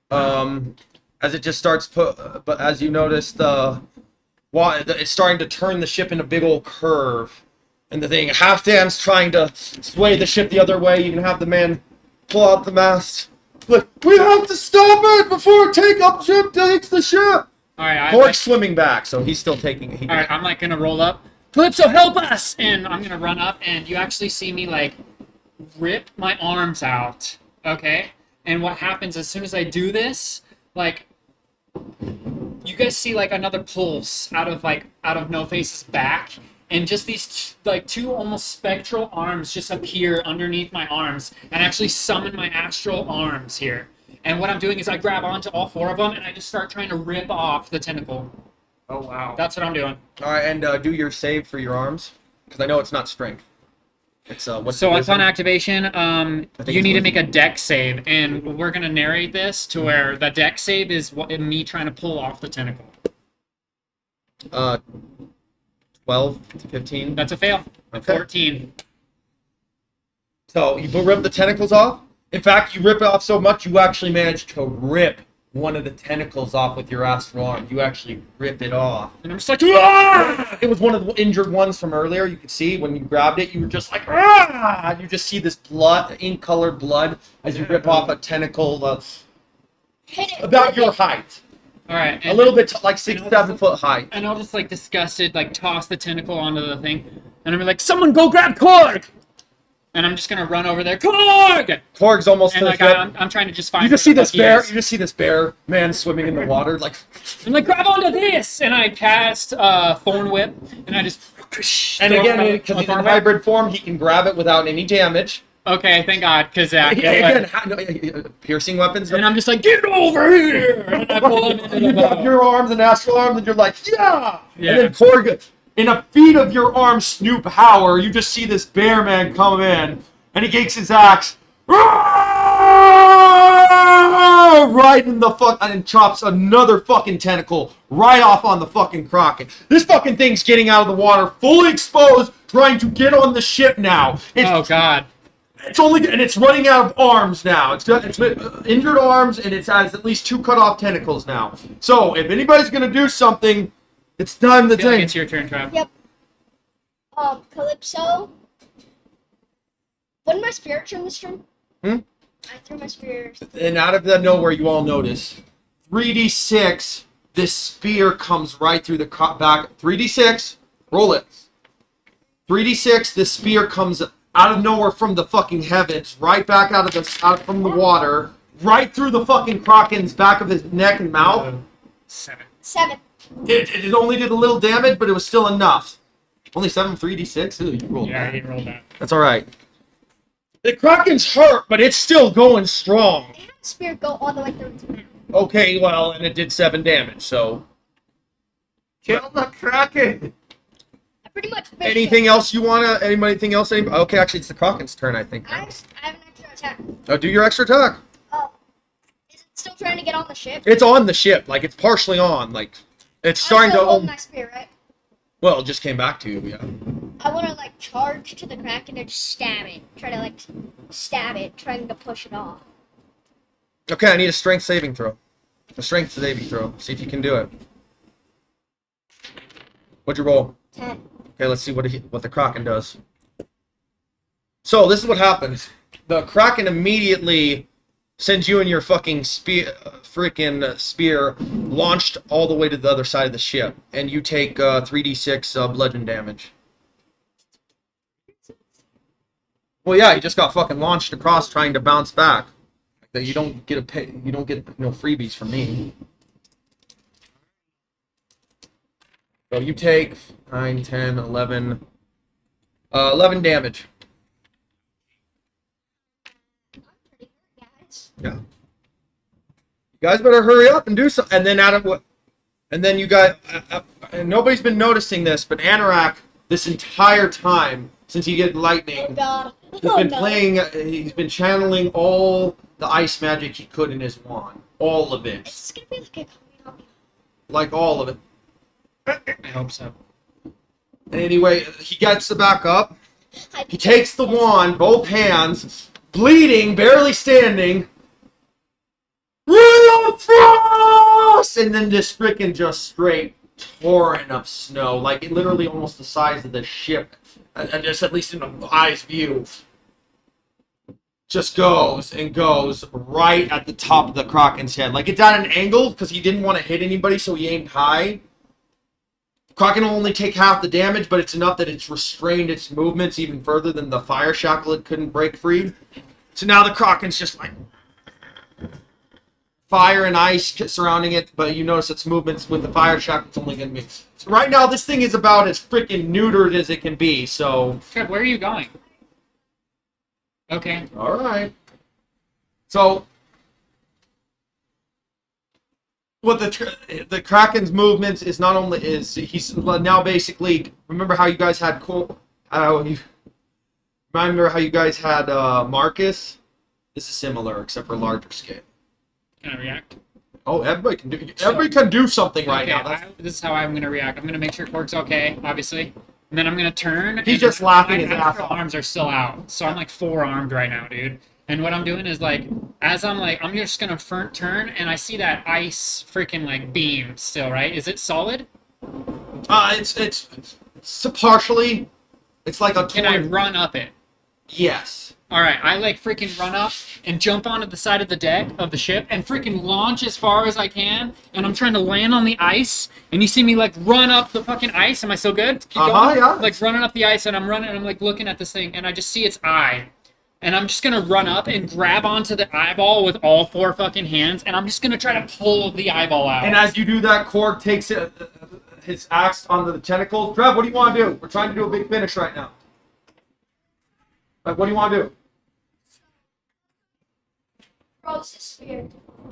As it just starts but as you notice, it's starting to turn the ship in a big old curve. And the thing half stands trying to sway the ship the other way. You can have the man pull out the mast. Like, we have to stop it before ship takes the ship. Alright, Cork's swimming back, so he's still taking it. Alright, I'm like gonna roll up. Calypso, help us! And I'm gonna run up, and you actually see me like rip my arms out. Okay? And what happens as soon as I do this, like, you guys see like another pulse out of No Face's back, and just these like two almost spectral arms just appear underneath my arms and actually summon my astral arms here. And what I'm doing is I grab onto all 4 of them and I just start trying to rip off the tentacle. Oh wow. That's what I'm doing. All right, and do your save for your arms, because I know it's not strength. It's what's So the upon wisdom? activation, think you it's need to wisdom. make a deck save, and we're gonna narrate this to where the deck save is me trying to pull off the tentacle. 12 to 15. That's a fail. Okay. 14. So you rip the tentacles off. In fact, you rip it off so much you actually manage to rip one of the tentacles off with your astral arm. You actually rip it off. And I'm just like, "Ah!" It was one of the injured ones from earlier. You could see when you grabbed it, you were just like, ah! You just see this blood, ink-colored blood, as you rip off a tentacle Hit it. about your height. All right. A little bit, like 6, 7 foot height. And I'll just like disgusted, like toss the tentacle onto the thing, and I'm like, "Someone go grab Korg!" And I'm just gonna run over there, Korg! Korg's almost And to the like ship. I'm trying to just find. You just see where the this fuck he bear. is. You just see this bear man swimming in the water, like. I'm like, grab onto this, and I cast Thorn Whip, and I just. And throw again, it because on he's in Thorn Whip. hybrid form, he can grab it without any damage. Okay, thank God, because Again, piercing weapons. and I'm just like, get over here, and I pull him into You the grab boat. your arms and astral arms, and you're like, yeah! Yeah. And then Korg, in a feat of your arm snoop power, you just see this bear man come in, and he takes his axe, right in the and chops another fucking tentacle right off on the fucking Kraken. This fucking thing's getting out of the water, fully exposed, trying to get on the ship now. It's Oh God. It's only, and it's running out of arms now. It's injured arms, and it has at least 2 cut off tentacles now. So if anybody's gonna do something, it's time to Like take. it's your turn, Trav. Yep. Calypso. When my spirit turn this turn? Hmm? I threw my spear. And out of the nowhere, you all notice 3d6. This spear comes right through the back. 3d6. Roll it. 3d6. This spear comes out of nowhere from the fucking heavens, right back out from the water, right through the fucking Kraken's back of his neck and mouth. 7. 7. It only did a little damage, but it was still enough. Only 7 3d6. Ooh, you rolled Yeah, that. he rolled that. That's all right. The Kraken's hurt, but it's still going strong. I had the spear go all the way through its mouth. Okay, well, and it did 7 damage, so. Kill the Kraken! I pretty much finished Anything it. else you wanna? Anything else? Okay, actually, it's the Kraken's turn, I think. I have an extra attack. Oh, do your extra attack. Is it still trying to get on the ship? It's on the ship, like it's partially on, like it's starting I'm still holding to. my spear, right? Well, it just came back to you, yeah. I want to like charge to the Kraken and just stab it. Try to like stab it, trying to push it off. Okay, I need a strength saving throw. A strength saving throw. See if you can do it. What'd you roll? 10. Okay, let's see what the Kraken does. So this is what happens. The Kraken immediately sends you and your fucking spear, launched all the way to the other side of the ship, and you take 3d6 bludgeon damage. Well, yeah, you just got fucking launched across trying to bounce back. That you don't get no freebies from me. So you take 9, 10, 11, 11 damage. I'm pretty hurt, guys. Yeah. You guys better hurry up and do something. And then out of what? And then you guys, and nobody's been noticing this, but Anorak, this entire time since he did Oh lightning, god. he's Oh been no. playing. He's been channeling all the ice magic he could in his wand, all of Is it, this gonna be like a comedy? like all of it. I hope so. Anyway, he gets the back up. I He takes the wand, both hands, bleeding, barely standing. Real frost! And then this frickin' just straight torrent of snow, like literally almost the size of the ship, and just at least in the eye's view, just goes and goes right at the top of the Kraken's head. Like it's at an angle because he didn't want to hit anybody, so he aimed high. Kraken will only take half the damage, but it's enough that it's restrained its movements even further than the fire shackle it couldn't break free. So now the Kraken's just like fire and ice surrounding it, but you notice its movements with the fire shackle, it's only going to be... So right now, this thing is about as freaking neutered as it can be, so... Trev, where are you going? Okay. Alright. So... What the Kraken's movements is not only is he's now basically, remember how you guys had Marcus? This is similar except for larger scale. Can I react? Oh, everybody can do something right Okay, now. this is how I'm gonna react. I'm gonna make sure Cork's okay, obviously. And then I'm gonna turn. He's and just laughing my his ass natural off. arms are still out. So I'm like 4-armed right now, dude. And what I'm doing is like, as I'm like, I'm just gonna turn, and I see that ice freaking like beam still, right? Is it solid? It's partially. It's like a. Can I run up it? Yes. All right, I like freaking run up and jump onto the side of the deck of the ship and freaking launch as far as I can. And I'm trying to land on the ice. And you see me like run up the fucking ice. Am I still good? Keep going. Yeah. Like running up the ice, and I'm running, and I'm like looking at this thing, and I just see its eye. And I'm just gonna run up and grab onto the eyeball with all 4 fucking hands, and I'm just gonna try to pull the eyeball out. And as you do that, Korg takes his axe onto the tentacles. Trev, what do you want to do? We're trying to do a big finish right now. Like, what do you want to do? Throws the spear.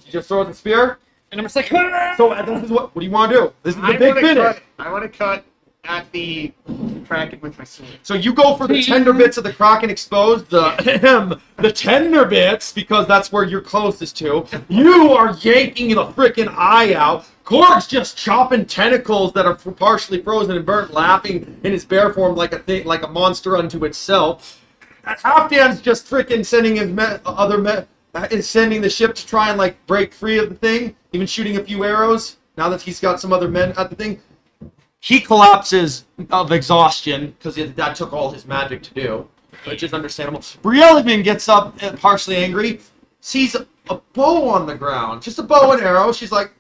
You just throw the spear? And I'm just like, So this is what do you want to do? This is the big finish. I want to cut at the Kraken with my sword. So you go for the tender bits of the Kraken exposed, the tender bits, because that's where you're closest to. You are yanking the frickin' eye out. Korg's just chopping tentacles that are partially frozen and burnt, laughing in his bear form like a monster unto itself. Halfdan's just freaking sending his other men, is sending the ship to try and like break free of the thing, even shooting a few arrows. Now that he's got some other men at the thing, he collapses of exhaustion because that took all his magic to do, which is understandable. Brielle gets up, partially angry, sees a bow on the ground, just a bow and arrow. She's like,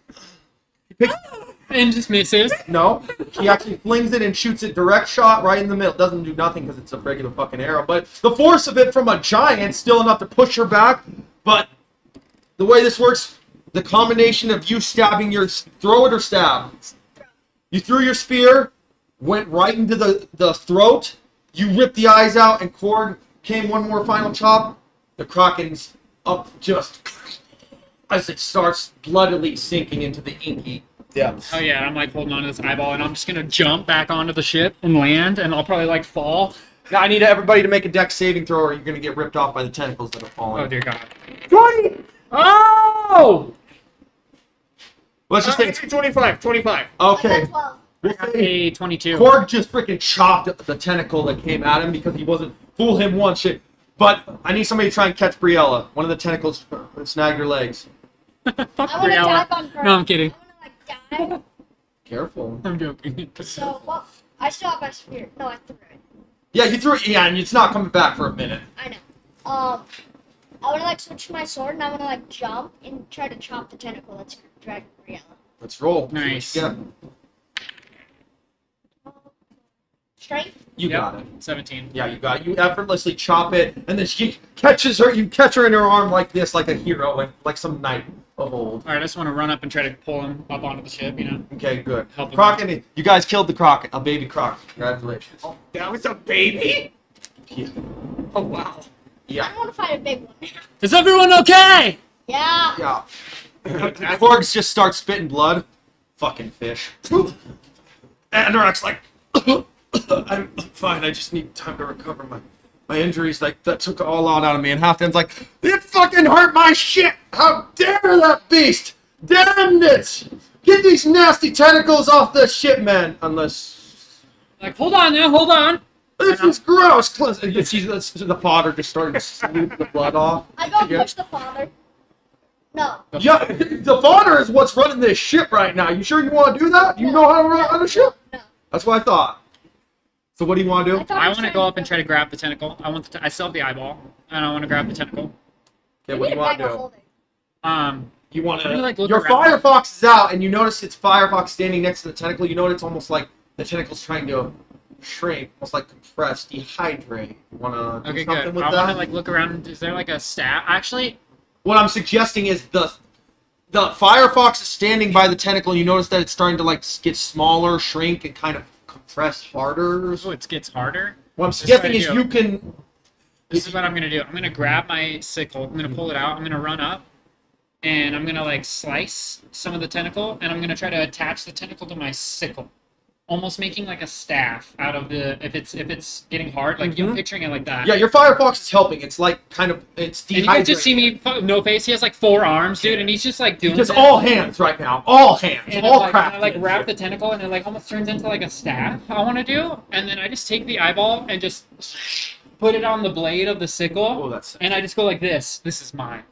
and just misses. no, he actually flings it and shoots it direct shot right in the middle. Doesn't do nothing because it's a regular fucking arrow, but the force of it from a giant still enough to push her back. But the way this works, the combination of you stabbing your throw it or stab. You threw your spear, went right into the throat. You ripped the eyes out, and Korg came one more final chop. The Kraken's up just as it starts bloodily sinking into the inky depths. Oh yeah, I'm like holding on to this eyeball, and I'm just gonna jump back onto the ship and land, and I'll probably like fall. Now I need everybody to make a dex saving throw, or you're gonna get ripped off by the tentacles that are falling. Oh dear God. 20! Oh! Let's just take 25. okay. 12. We'll say A 22. Korg just freaking chopped the tentacle that came at him because he wasn't fool him once. Shit. But I need somebody to try and catch Briella. One of the tentacles snagged her legs. Fuck I want to Briella. dive on her. No, I'm kidding. I want to like dive. Careful. I'm joking. So, well, I still have my spear. No, I threw it. Yeah, you threw it. Yeah, and it's not coming back for a minute. I know. I want to like switch my sword, and I want to like jump and try to chop the tentacle that's dragging Briella. Let's roll. Nice. Yeah, Strength. you Yep. got it. 17. Yeah, you got it. You effortlessly chop it, and then she catches her. You catch her in her arm like this, like a hero, like some knight of old. Alright, I just want to run up and try to pull him up onto the ship, you know? Okay, good. Help him Kraken, you guys killed the Kraken, a baby Kraken. Congratulations. Oh, that was a baby? Yeah. Oh, wow. I Yeah. don't want to fight a big one. Is everyone okay? Yeah. Yeah. Korg just starts spitting blood. Fucking fish. And Anorak's like, I'm fine. I just need time to recover my injuries. Like that took all out of me. And Halfdan's like, it fucking hurt my shit. How dare that beast? Damn it! Get these nasty tentacles off the ship, man. Unless Like, hold on now, hold on. this is gross. You see the fodder just starting to swoop the blood off. I go Yeah. push the father. No. Yeah, the fodder is what's running this ship right now. You sure you want to do that? You know how to run a ship? No. That's what I thought. So what do you want to do? thought I he was want to trying go up and try to grab the tentacle. I still have the eyeball, and I want to grab the tentacle. Okay, I what do need you a want bag to of do? holding. You want Let me, like, to. look Your around. Firefox is out, and you notice it's Firefox standing next to the tentacle. You know it's almost like the tentacle's trying to shrink, almost like compress, dehydrate. You want to do Okay, something good. with I that? want to like look around. Is there like a staff? Actually, What I'm suggesting is the Firefox is standing by the tentacle. You notice that it's starting to like get smaller, shrink, and kind of compress harder. oh, it gets harder. What I'm This is what suggesting I is do. you can. This is what I'm gonna do. I'm gonna grab my sickle. I'm gonna pull it out. I'm gonna run up, and I'm gonna like slice some of the tentacle, and I'm gonna try to attach the tentacle to my sickle, almost making like a staff out of the. If it's getting hard, like you're picturing it like that. Yeah, your Firefox is helping. It's like kind of it's And you dehydrating. can just see me, no face. He has like 4 arms, dude, and he's just like doing Just it. all hands right now. All hands. And all I crafted. like wrap the tentacle, and it like almost turns into like a staff. I want to do, and then I just take the eyeball and just put it on the blade of the sickle, Oh, that's. and I just go like this. This is mine.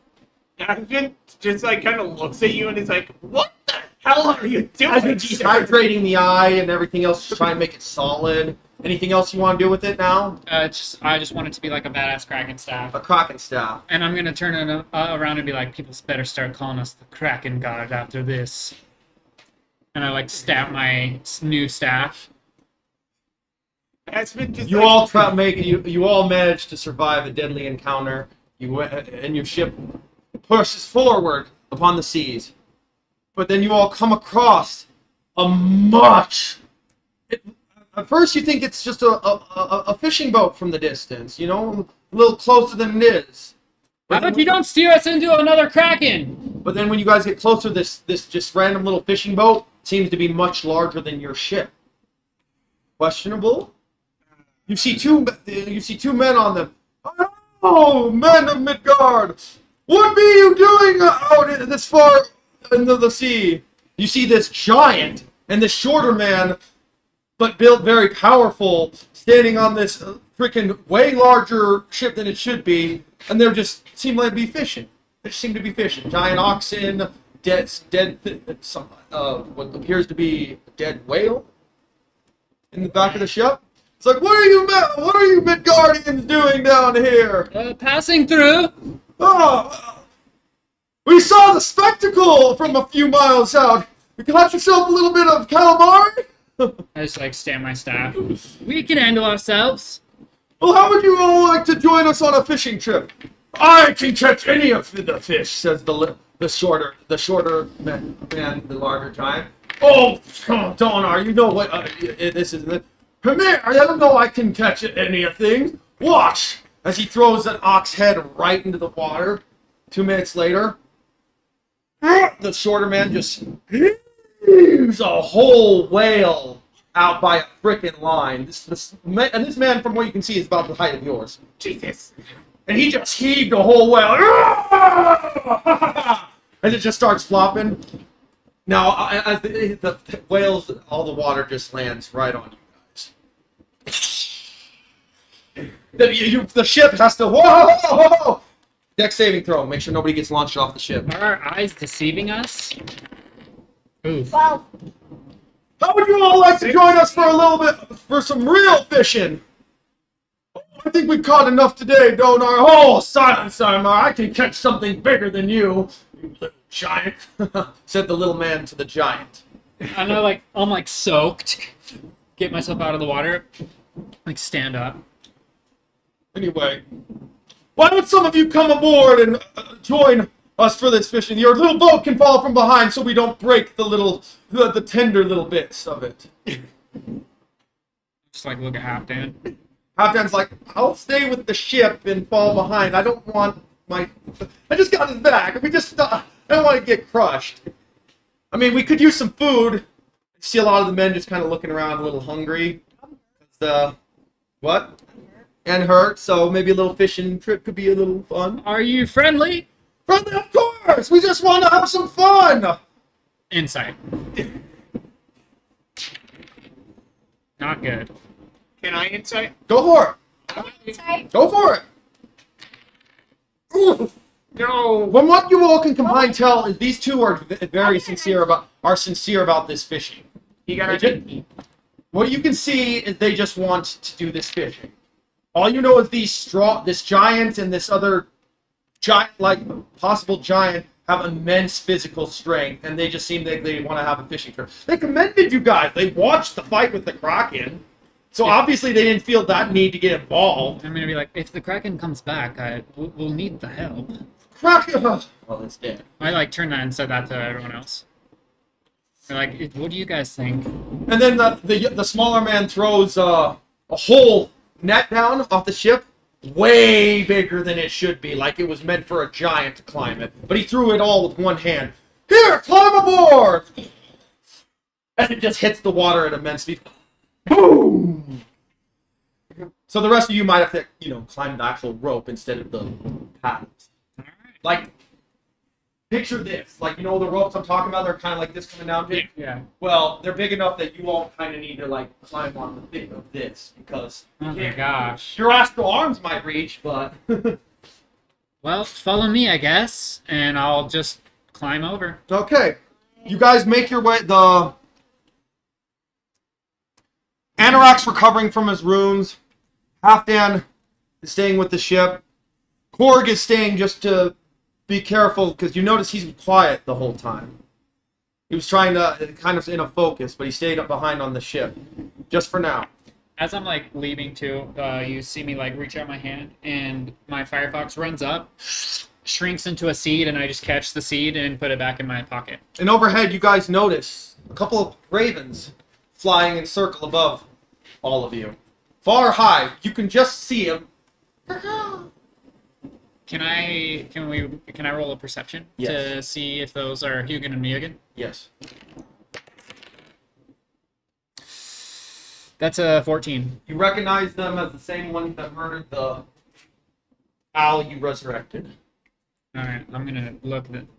Ashton just like kind of looks at you and is like, "What the hell are you doing?" As it's dehydrating the eye and everything else to try and make it solid. Anything else you want to do with it now? I just want it to be like a badass Kraken staff. A Kraken staff. And I'm gonna turn it around and be like, people better start calling us the Kraken Guard after this. And I like stab my new staff. Ashton just You like, all you all managed to survive a deadly encounter. You went, and your ship pushes forward upon the seas. But then you all come across a much. At first, you think it's just a fishing boat from the distance. You know, a little closer than it is. How about you don't steer us into another Kraken? But then when you guys get closer, this just random little fishing boat seems to be much larger than your ship. Questionable. You see two men on them. Oh, men of Midgard! What be you doing out this far into the sea? You see this giant and this shorter man, but built very powerful, standing on this freaking way larger ship than it should be, and they're just seem like to be fishing. They just seem to be fishing. Giant oxen, what appears to be a dead whale in the back of the ship. It's like, what are you Midgardians doing down here? Passing through. Oh, we saw the spectacle from a few miles out. You got yourself a little bit of calamari? I just like stamp my staff. We can handle ourselves. Well, how would you all like to join us on a fishing trip? I can catch any of the fish, says the shorter man, the larger giant. Oh, Donar, you know what this is. Come here, I don't know I can catch any of things. Watch! As he throws an ox head right into the water. 2 minutes later, the shorter man just heaves a whole whale out by a frickin' line. This man, from what you can see, is about the height of yours. Jesus. And he just heaved a whole whale. As it just starts flopping. Now, as the whales, all the water just lands right on you guys. The ship has to... Whoa! Deck saving throw. Make sure nobody gets launched off the ship. Are our eyes deceiving us? Oof. Well, How would you all like to join us for some real fishing? I think we've caught enough today, don't I? Oh, silence, Simon. I can catch something bigger than you little giant, said the little man to the giant. I know, like, I'm like soaked. Get myself out of the water. Like, stand up. Anyway, why don't some of you come aboard and join us for this fishing? Your little boat can fall from behind so we don't break the tender little bits of it. Just like look at Halfdan. Halfdan's like, I'll stay with the ship and fall behind. I don't want I just got his back. I don't want to get crushed. I mean, we could use some food. I see a lot of the men just kind of looking around a little hungry. What? And hurt, so maybe a little fishing trip could be a little fun. Are you friendly? Friendly, of course! We just want to have some fun! Insight. Not good. Can I insight? Go for sorry. it! Go for it! Ooh. No. From what you all can combine tell is these two are very sincere about this fishing. You gotta What you can see is they just want to do this fishing. All you know is this giant and this other giant, like possible giant, have immense physical strength, and they just seem like they want to have a fishing trip. They commended you guys. They watched the fight with the Kraken, so obviously they didn't feel that need to get involved. I'm gonna be like, if the Kraken comes back, we'll need the help. Kraken. Well, it's dead. I like turned that and said that to everyone else. They're like, what do you guys think? And then the smaller man throws a whole net down off the ship, way bigger than it should be, like it was meant for a giant to climb it. But he threw it all with one hand. Here, climb aboard! And it just hits the water at immense speed. Boom! So the rest of you might have to, climb the actual rope instead of the paddles. Like, picture this. Like, the ropes I'm talking about, they're kind of like this coming down. Yeah. Well, they're big enough that you all kind of need to, like, climb on the thing of this, because Oh my gosh. your astral arms might reach, but... Well, follow me, I guess, and I'll just climb over. Okay. You guys make your way... Anorak's recovering from his wounds. Halfdan is staying with the ship. Korg is staying just to be careful, because you notice he's quiet the whole time. He was trying to kind of in a focus, but he stayed up behind on the ship. Just for now. As I'm like leaving too, you see me like reach out my hand, and my Firefox runs up, shrinks into a seed, and I just catch the seed and put it back in my pocket. And overhead, you guys notice a couple of ravens flying in circle above all of you. Far high, you can just see them. Can I roll a perception Yes. to see if those are Hugin and Mugen? Yes. That's a 14. You recognize them as the same ones that murdered the owl you resurrected. All right, I'm gonna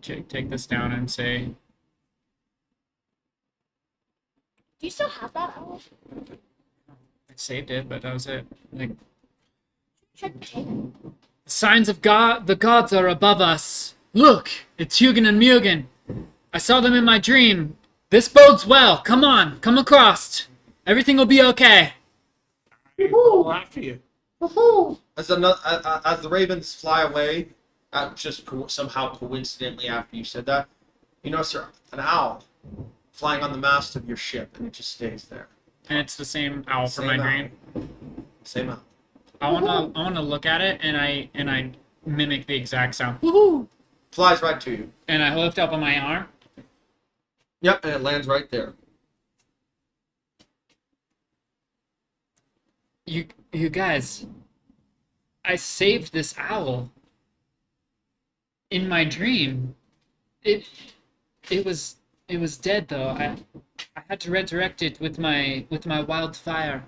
take this down and say, Do you still have that owl? I saved it, but that was it. Like, Signs of God, the gods are above us. Look, it's Hugin and Mugen. I saw them in my dream. This bodes well. Come on, come across. Everything will be okay. I'll after you. As the ravens fly away, somehow coincidentally after you said that, you notice an owl flying on the mast of your ship, and it just stays there. And it's the same owl from my dream. Same owl. I wanna look at it, and I mimic the exact sound. Flies right to you. And I lift up on my arm. Yep, and it lands right there. You guys, I saved this owl in my dream. It was dead though. I had to resurrect it with my wildfire.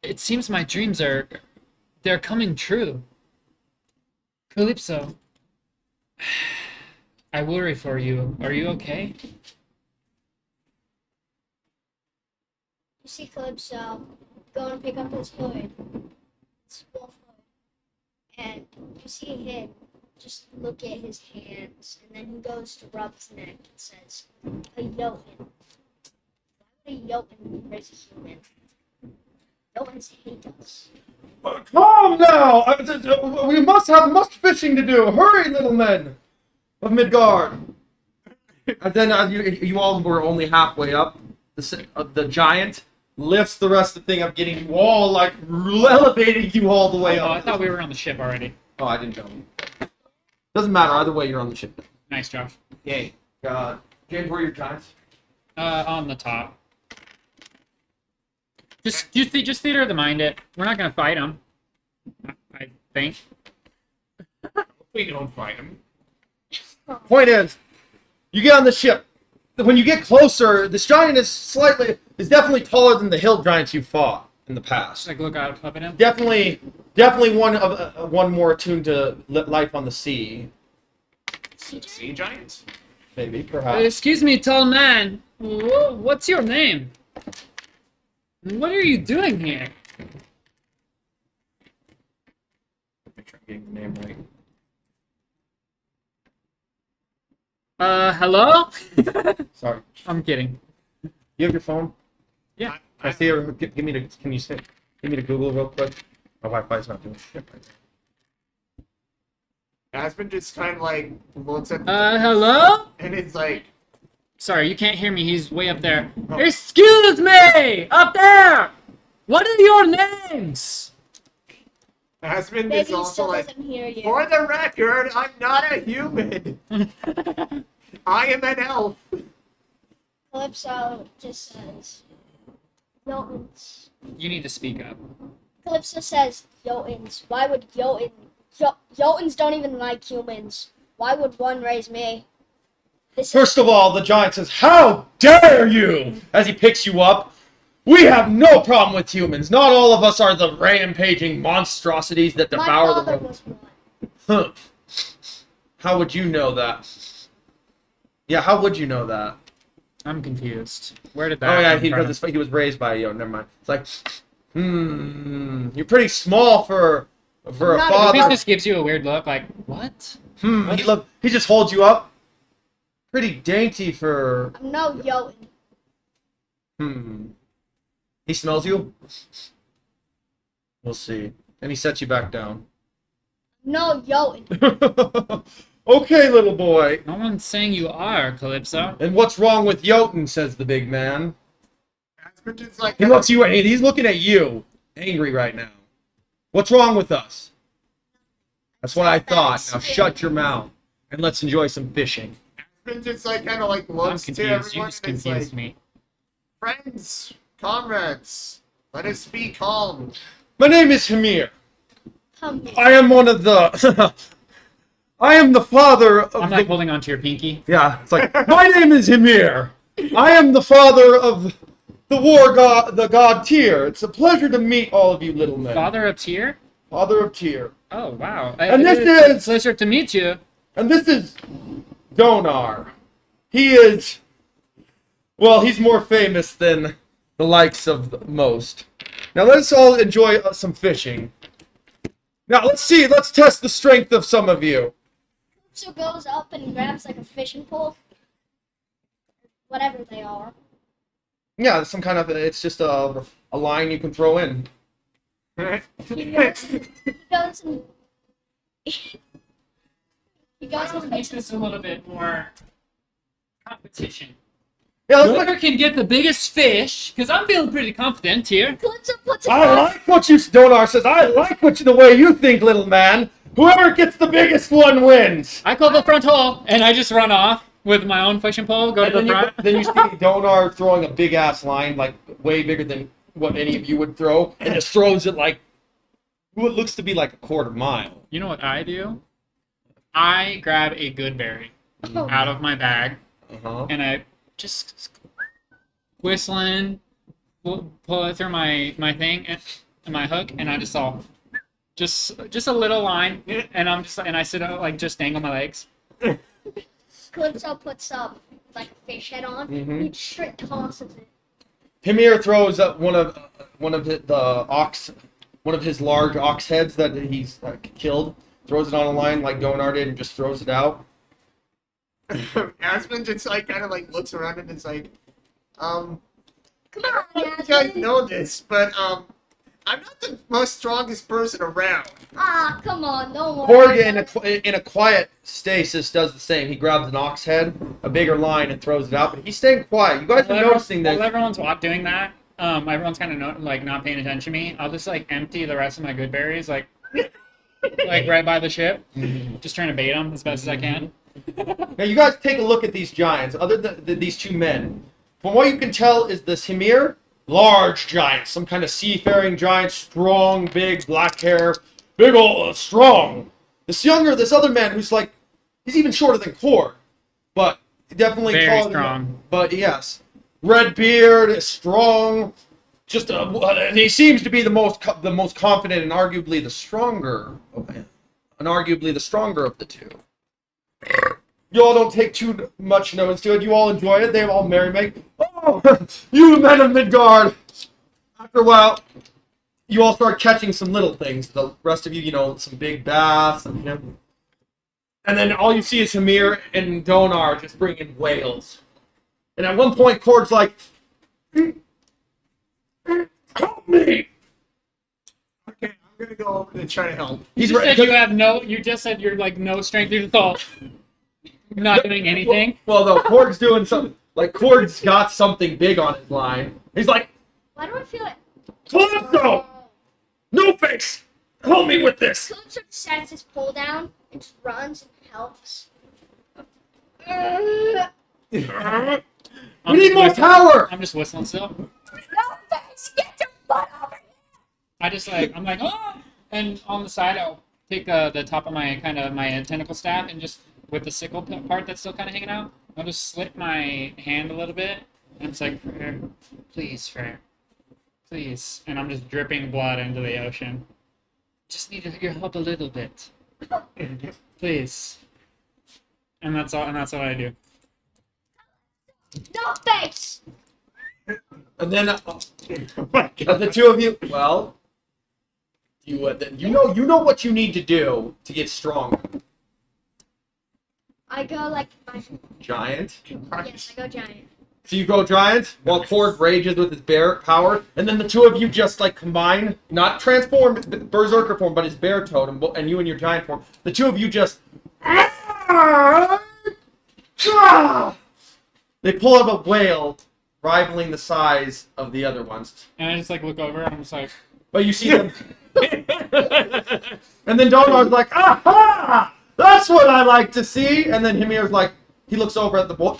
It seems my dreams they're coming true. Calypso, I worry for you. Are you okay? You see Calypso go and pick up his hood, his wolf hood, and you see him just look at his hands, and then he goes to rub his neck and says, "A Jotun. Why would a Jotun raise a human? Jotun hate us." Calm now! We must have much fishing to do. Hurry, little men of Midgard. And then you all were only halfway up. The giant lifts the rest of the thing up, getting you all, like, elevating you all the way up. Oh, I thought we were on the ship already. Oh, I didn't know. Doesn't matter. Either way, you're on the ship. Nice, Josh. Yay. James, where are your giants? On the top. Just theater of the mind it. We're not gonna fight him. I think. We don't fight him. Point is, you get on the ship. When you get closer, this giant is definitely taller than the hill giants you fought in the past. Like look up at him. Definitely one more attuned to life on the sea. Sea giants? Maybe, perhaps. Excuse me, tall man. What's your name? What are you doing here? Make sure I'm getting the name right. Hello? Sorry. I'm kidding. You have your phone? Yeah. Can I see it? Give me the. Can you say? Give me the Google real quick. My Wi-Fi's not doing shit right now. Aspen just kind of like looks at Hello? and it's like, Sorry, you can't hear me. He's way up there. Oh. Excuse me! Up there! What are your names? Aspen Maybe is he also still like, doesn't hear you. for the record, I'm not a human. I am an elf. Calypso just says, Jotuns. You need to speak up. Calypso says, Jotuns. Why would Jotuns don't even like humans. Why would one raise me? First of all, the giant says, "How dare you!" As he picks you up. We have no problem with humans. Not all of us are the rampaging monstrosities that devour My the father world. was one. Huh. How would you know that? Yeah, how would you know that? I'm confused. Where did that Oh yeah, come from? he was raised by you. Never mind. It's like, you're pretty small for a Not This father. just gives you a weird look, like, what? He just holds you up. Pretty dainty for. I'm no Jotun. He smells you. We'll see. And he sets you back down. No Jotun. Okay, little boy. No one's saying you are, Calypso. And what's wrong with Jotun? Says the big man. Aspen just like, He looks you. He's looking at you, angry right now. What's wrong with us? That's what I thought. Now shut your mouth and let's enjoy some fishing. Aspen just like kind of like I'm looks to confused. You everyone just and it's confused like, me. friends, comrades, let us be calm. My name is Hamir. Come here. I am one of the. I am the father of I'm the. like holding onto your pinky. Yeah, it's like my name is Hamir. I am the father of the war god, the god Tyr. It's a pleasure to meet all of you, little men. Father of Tyr? Father of Tyr. Oh, wow. And this It's a is- pleasure to meet you. And this is Donar. He is. Well, he's more famous than the likes of most. Now let's all enjoy some fishing. Now let's test the strength of some of you. So goes up and grabs like a fishing pole, whatever they are. Yeah, some kind of, it's just a line you can throw in. He goes and he goes Let's and make makes this a little bit more competition. Yeah, let's Whoever can get the biggest fish, because I'm feeling pretty confident here. Calypso puts it I on. like what you, Donar says, I like the way you think, little man. Whoever gets the biggest one wins. I call the front hole, and I just run off with my own fishing pole, go to the front. Then you see Donar throwing a big ass line, like way bigger than what any of you would throw, and just throws it like what looks to be like a quarter mile. You know what I do? I grab a good berry Oh. out of my bag, Uh-huh. and I just whistling, pull it through my thing and my hook, and I just a little line, and I sit out like just dangle my legs. Calypso puts up like a fish head on. Mhm. He straight tosses it. Hymir throws up one of his large ox heads that he's killed. Throws it on a line like Donar did and just throws it out. Aspen just like kind of like looks around and is like, Come on, you guys Aspen. know this, but I'm not the most strongest person around. Ah, come on, don't worry. Korg in a quiet stasis does the same. He grabs an ox head, a bigger line, and throws it out. But he's staying quiet. You guys are noticing While that. everyone's doing that, everyone's kind of not paying attention to me. I'll just like empty the rest of my good berries like right by the ship, just trying to bait them as best as I can. Now you guys take a look at these giants. Other than these two men, from what you can tell, is this Hymir, large giant, some kind of seafaring giant, strong, big, black hair, big old strong. This other man who's like, he's even shorter than Korg, but definitely Very taller than- strong. But yes, red beard, strong. And he seems to be the most confident and arguably the stronger of the two. You all don't take too much notice to it. You all enjoy it. They all merry-make. Oh, you men of Midgard! After a while, you all start catching some little things. The rest of you, some big bass. And then all you see is Hymir and Donar just bringing whales. And at one point, Korg's like, help me! Okay, I'm gonna go over and try to help. He's You right. said you just said you're like no strength to thought. You're not doing anything. Well, no, Korg's doing something. Like, Korg's got something big on his line. He's like, Why do I feel like Calypso! No face! Help me with this! Calypso sets his pole down and just runs and helps? We need more power! I'm just whistling still. No, thanks. Get your butt over here. I'm like, oh! And on the side, I'll take the top of my my tentacle staff and just with the sickle part that's still kind of hanging out, I'll just slit my hand a little bit. And it's like, Frere, please, Frere, please. And I'm just dripping blood into the ocean. Just need your help a little bit, please. And that's all. And that's what I do. No thanks. And then, the two of you, well, you know what you need to do to get stronger. I go like my Giant. yes, I go giant. So you go giant, while Korg rages with his bear power, and then the two of you just like combine, not transform berserker form, but his bear totem, and you in your giant form. The two of you just they pull up a whale rivaling the size of the other ones. And I just like look over and I'm just like, But you see them, and then Donar's like, aha! That's what I like to see. And then Hymir's like, he looks over at the boy.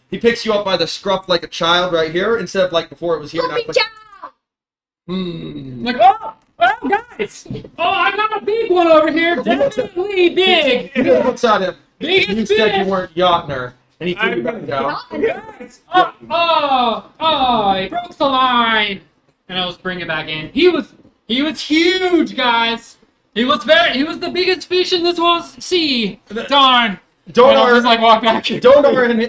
He picks you up by the scruff like a child right here, instead of like before it was here. Put me Like, down. I'm like, oh, guys, oh, I got a big one over here, definitely big. He just looks at him. Big You as said fish. you weren't Jotner, and he threw you back down. Guys, he broke the line, and I'll just bring it back in. He was huge, guys. He was the biggest fish in this whole sea. Darn. Donar just like walk back. Donar and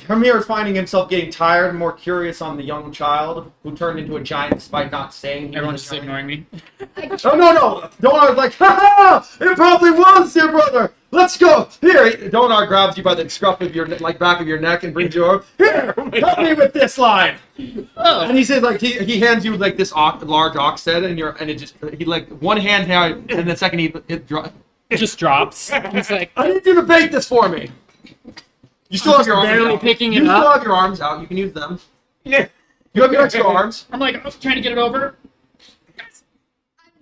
Hamir is finding himself getting tired and more curious on the young child who turned into a giant despite not saying he Everyone's was just a giant. ignoring me. Oh, no. Donar's like, ha ha! It probably was, dear brother. Let's go. Here, Donar grabs you by the scruff of your back of your neck and brings you over. Here, help me with this line. Oh. And he says, like, he hands you like this large ox head, and it just he like one hand held, and the second it just drops. It's like, I need you to bake this for me. You still have your arms barely out. picking it You still up. have your arms out. You can use them. Yeah. You have your extra arms. I'm like, trying to get it over.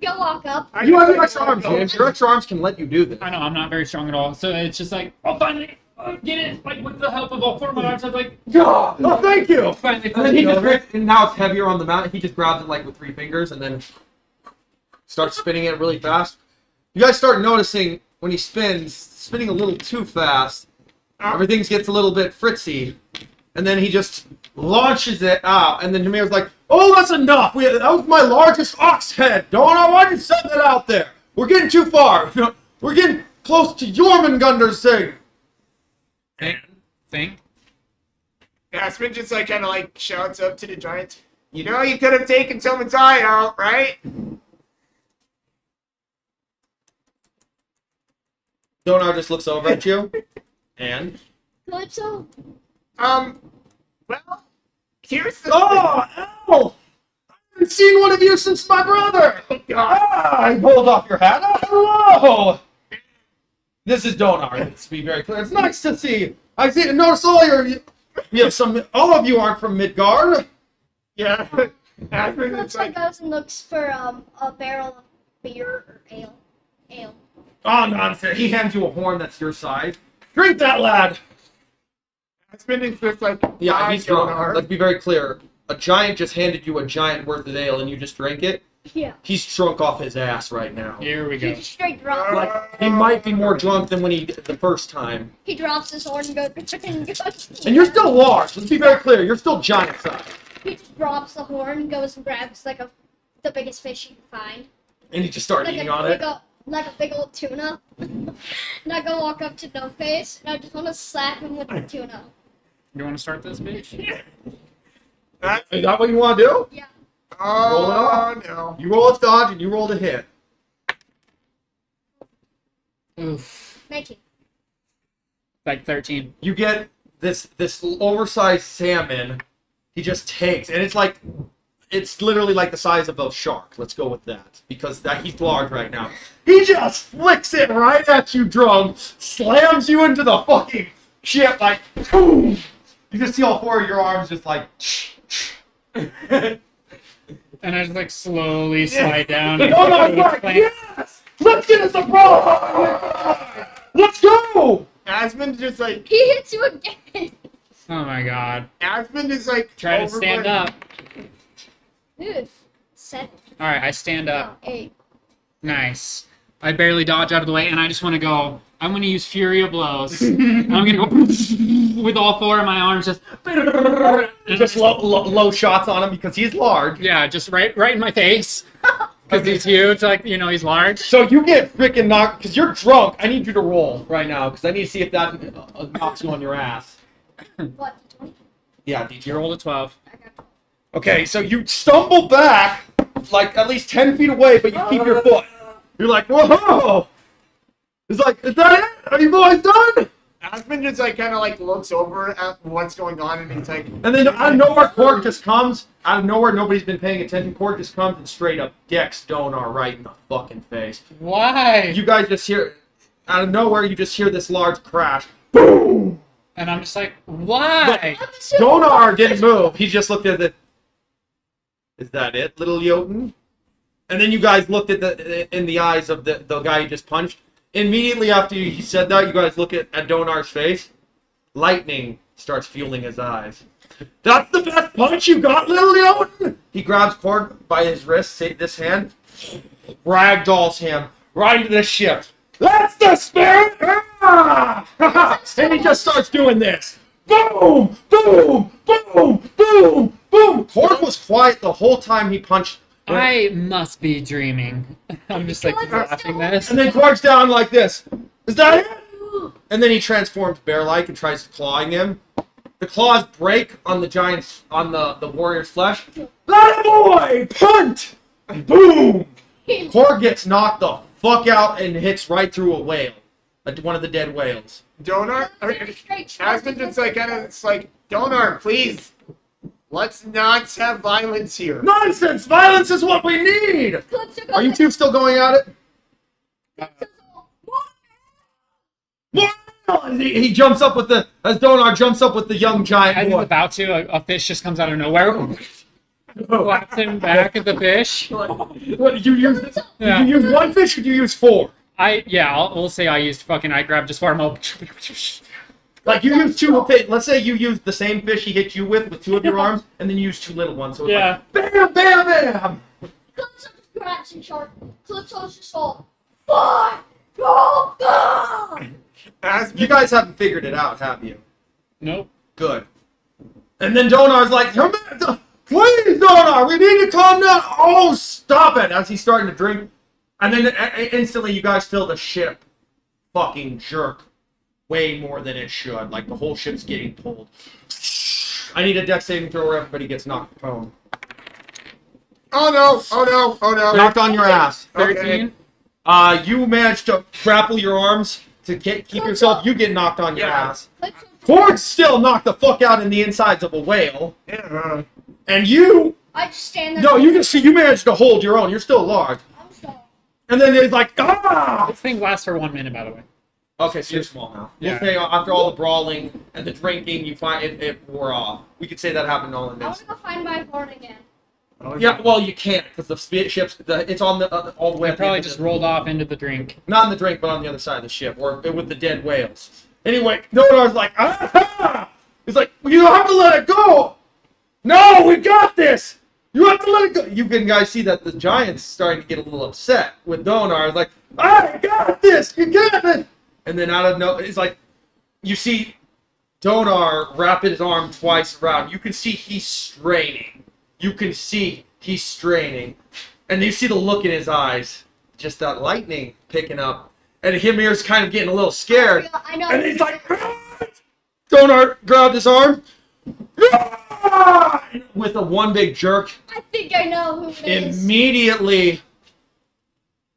Go walk up. You have your extra arms, James. Your extra arms can let you do this. I know, I'm not very strong at all. So it's just like, oh, finally, get it. Like, with the help of all 4 of my arms, I was like, Oh, thank you. finally And then he pushed it just over. and now it's heavier on the mat. He just grabs it like with 3 fingers and then starts spinning it really fast. You guys start noticing when he spinning a little too fast. Everything gets a little bit fritzy, and then he just launches it out. And then Jameer's like, "Oh, that's enough. That was my largest ox head. Why'd you set that out there? We're getting too far. We're getting close to Jormungandr's thing." Thing? Aspen just like kind of like shouts up to the giant. You know, you could have taken someone's eye out, right? Donar just looks over at you, and Calypso. Well, here's the oh, Elf! I haven't seen one of you since my brother. I pulled off your hat. Oh, hello. This is Donar. Let's be very clear. It's nice to see you. Notice all of you aren't from Midgard. Yeah. Aspen is Calypso like, goes and looks for a barrel of beer or ale. Ale. Oh, nonsense. He hands you a horn that's your size. Drink that, lad. Aspen is just like, Yeah, he's drunk. Donar. Let's be very clear. A giant just handed you a giant worth of ale and you just drank it. Yeah. He's drunk off his ass right now. Here we He go. just straight drops. Like, he might be more drunk than when he did the first time. He drops his horn and goes. And you're still large. Let's be very clear. You're still giant size. He just drops the horn and goes and grabs like the biggest fish he can find. And he just started Like eating a on big it. like a big old tuna. And I go walk up to No Face and I just want to slap him with the tuna. You want to start this, bitch? Is that what you want to do? Yeah. Roll it Oh, off. no. You roll a dodge and you roll to hit. Oof. 19. Like 13. You get this oversized salmon. He just takes, and it's literally like the size of a shark. Let's go with that because he's large right now. He just flicks it right at you, drunk, slams you into the fucking ship like boom. You just see all 4 of your arms just like. And I just like slowly slide down. Oh my god! Yes! Let's get us a brawl! Let's go! Aspen just like, He hits you again. Oh my god. Aspen is like, Try to over stand my- up. Dude. 7. Alright, I stand up. 8. Nice. I barely dodge out of the way, and I just want to go. I'm going to use Fury of Blows. I'm going to go with all 4 of my arms, Just low shots on him because he's large. yeah, just right in my face. Because he's huge, like, you know, he's large. So you get freaking knocked because you're drunk. I need you to roll right now because I need to see if that knocks you on your ass. What? 20? Yeah, You rolled a 12. I got 12. Okay, so you stumble back like at least 10 feet away, but you keep your foot. You're like, whoa! It's like, is that it? Are you boys done? Aspen just like kind of like looks over at what's going on and he's like, And then out of nowhere, Korg just comes. Out of nowhere, nobody's been paying attention. Korg just comes and straight up decks Donar right in the fucking face. Why? You guys just hear, out of nowhere, you just hear this large crash. Boom! And I'm just like, why? Donar didn't move. He just looked at it. Is that it, little Jotun? And then you guys looked at in the eyes of the guy you just punched. Immediately after he said that, you guys look at Donar's face. Lightning starts fueling his eyes. That's the best punch you got, little Jotun! He grabs Korg by his wrist, this hand, ragdolls him right into the ship. That's the spirit! Ah! And he just starts doing this. Boom! Boom! Boom! Boom! Boom! Korg was quiet the whole time he punched. I must be dreaming. I'm just like laughing this. And then Korg's down like this. Is that it? And then he transforms bear-like and tries clawing him. The claws break on the giant's, on the warrior's flesh. That boy! Punt! Boom! Korg gets knocked the fuck out and hits right through a whale. One of the dead whales. Donar, it's like, Donar, please, let's not have violence here. Nonsense! Violence is what we need! Are you two still going at it? He jumps up with the, as Donar jumps up with the young giant As he's boy. about to, a fish just comes out of nowhere. Slaps him back at the fish. What, did you use? Yeah. Did you use one fish or did you use 4? We'll say I used fucking, I grabbed his farm. Like you used 2 fish. Let's say you used the same fish he hit you with 2 of your arms, and then you used 2 little ones. So it's Yeah. like, bam, bam, bam! Calypso just grabs and shark. Calypso's just all, 4, 4, 4. You guys haven't figured it out, have you? Nope. Good. And then Donar's like, please, Donar, we need to calm down. Oh, stop it! As he's starting to drink. And then instantly you guys feel the ship fucking jerk way more than it should. Like the whole ship's getting pulled. I need a dex saving throw where everybody gets knocked prone. Oh no, oh no, oh no. Knocked on your ass. 13. You managed to grapple your arms to keep yourself. You get knocked on your ass. Calypso Korg's still knocked the fuck out in the insides of a whale. Yeah. And you... I just stand there. No, you can see you managed to hold your own. You're still large. I'm sorry. And then it's like, ah! This thing lasts for 1 minute, by the way. Okay, so you're small now. Yeah. We'll say after all the brawling and the drinking, you find it wore off. We could say that happened all in I want this. to go find my horn again. Yeah, well, you can't because the ship's it's on the all the way. I up the probably end of just the- rolled off into the drink. Not in the drink, but on the other side of the ship, or with the dead whales. Anyway, Nodor's like, ah! He's like, you don't have to let it go. No, we got this. You have to let it go. You can guys see that the giant's starting to get a little upset with Donar. He's like, I got this. You got it. And then out of no, it's like, you see Donar wrap his arm twice around. You can see he's straining. You can see he's straining. And you see the look in his eyes. Just that lightning picking up. And Hymir's kind of getting a little scared. I know. And he's like, Donar grabbed his arm. With a one big jerk. I think I know who it is. Immediately,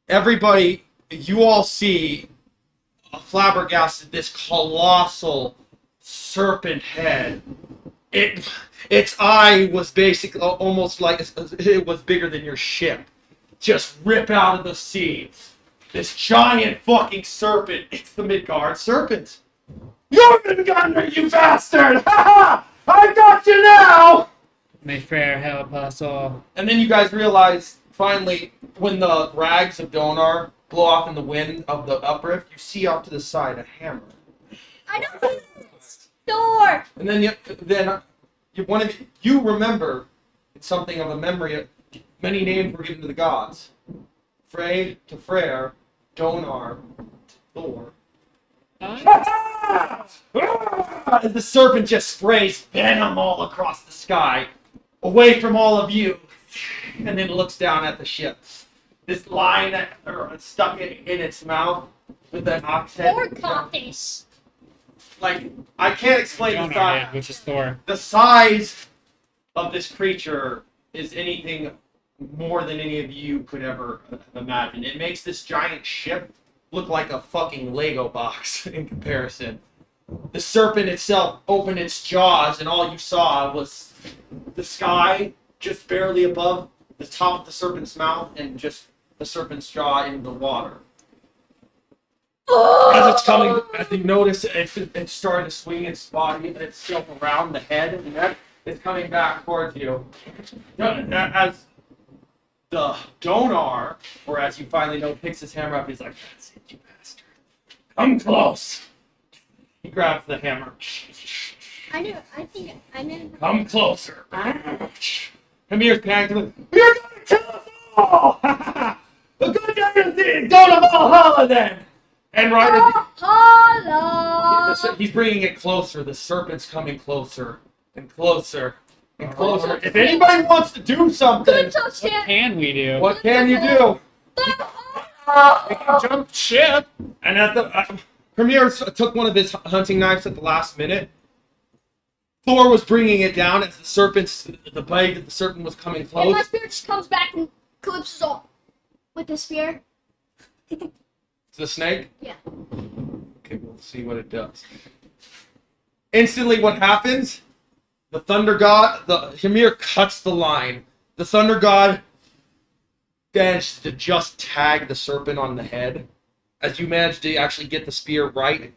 everybody, you all see flabbergasted this colossal serpent head. Its eye was basically almost like it was bigger than your ship. Just rip out of the sea. This giant fucking serpent. It's the Midgard serpent. You're Midgard, you bastard! Ha ha! I got you now! May fair help us all. And then you guys realize, finally, when the rags of Donar blow off in the wind of the uprift, you see off to the side a hammer. I know who it is. Thor! And then you remember, it's something of a memory of many names were given to the gods. Frey to Freyr, Donar to Thor. As the serpent just sprays venom all across the sky, away from all of you, and then looks down at the ship. This line stuck in its mouth with an ox head. Thor caught this. Like, I can't explain the Donor, size. yeah, which is Thor. The size of this creature is anything more than any of you could ever imagine. It makes this giant ship look like a fucking Lego box in comparison. The serpent itself opened its jaws, and all you saw was the sky just barely above the top of the serpent's mouth, and just the serpent's jaw in the water. As it's coming, as you notice, it's starting to swing its body itself around the head and the neck. It's coming back towards you. As the Donar, or as you finally know, picks his hammer up, he's like, that's it, you bastard. Come close. He grabs the hammer. I knew. I think I knew. Come closer. Hymir's panicking. You're gonna kill us all! The good guy is go to Valhalla then! And right Holla! he's bringing it closer. The serpent's coming closer and closer and closer. If anybody wants to do something, Good What stand. can we do? what can you do? We can jump ship. And at the Premier took one of his hunting knives at the last minute. Thor was bringing it down as the blade of the serpent was coming And close. my spear just comes back and collapses off with the spear. To the snake? Yeah. Okay, we'll see what it does. Instantly, what happens? The Thunder God, the Ymir cuts the line. The Thunder God manages to just tag the serpent on the head, as you manage to actually get the spear right.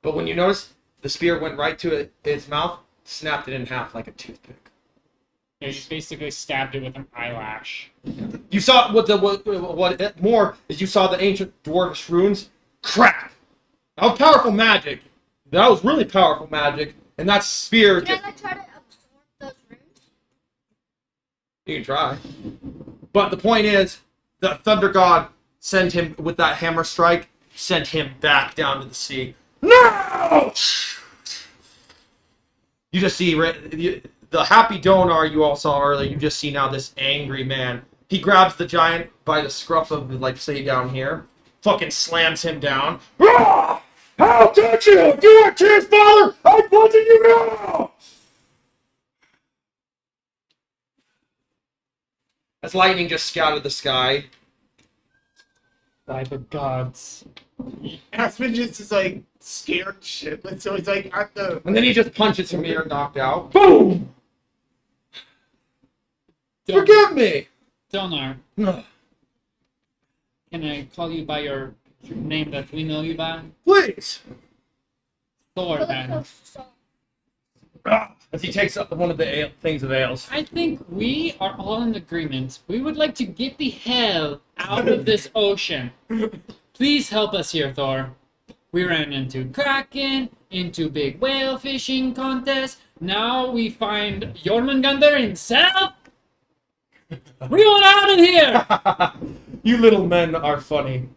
But when you notice, the spear went right to its mouth, snapped it in half like a toothpick. Yeah, you basically stabbed it with an eyelash. You saw what more is you saw the ancient dwarvish runes crack. That was powerful magic. That was really powerful magic, and that spear. Can I like try to absorb those runes? You can try. But the point is, the Thunder God sent him with that hammer strike, sent him back down to the sea. No! You just see the happy Donar you all saw earlier. You just see now this angry man. He grabs the giant by the scruff of, like, say, down here, fucking slams him down. Ah! How did you? You are his father! I'm punching you now! As lightning just scouted the sky. By the gods. Aspen just is like scared shit. So he's like at the. And then he just punches him here, knocked out. Boom! Forgive me! Donar, No. can I call you by your name that we know you by? Please! Thor, then. Ah, as he takes up one of the things of ales. I think we are all in agreement. We would like to get the hell out of this ocean. Please help us here, Thor. We ran into Kraken, into big whale fishing contest. Now we find Jormungandr himself. We want out of here! You little men are funny.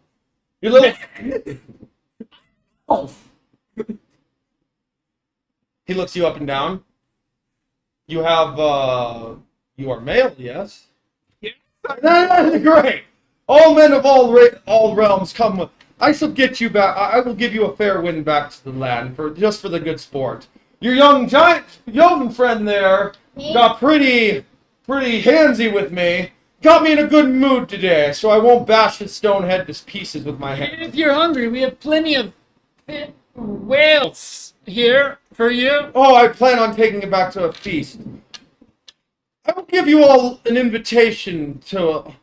You little... Oh. He looks you up and down. You have, you are male, yes? Yes. Great! All men of all realms come with... I shall get you back. I will give you a fair win back to the land, just for the good sport. Your young friend there got pretty handsy with me. Got me in a good mood today, so I won't bash his stone head to pieces with my hand. If you're hungry, we have plenty of whales here for you. Oh, I plan on taking it back to a feast. I will give you all an invitation to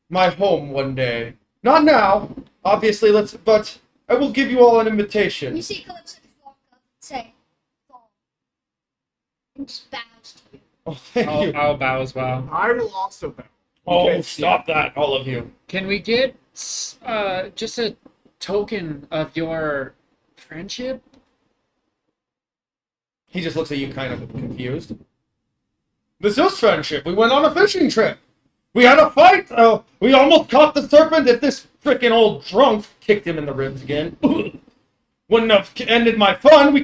my home one day. Not now, obviously, but I will give you all an invitation. You see Calypso just walk up and say, "Fall," and just bows to you. Oh, thank you. I'll bow as well. I will also bow. Oh, stop that, all of you. Can we get just a token of your friendship? He just looks at you kind of confused. This is friendship. We went on a fishing trip. We had a fight. We almost caught the serpent. If this frickin' old drunk kicked him in the ribs again, wouldn't have ended my fun. I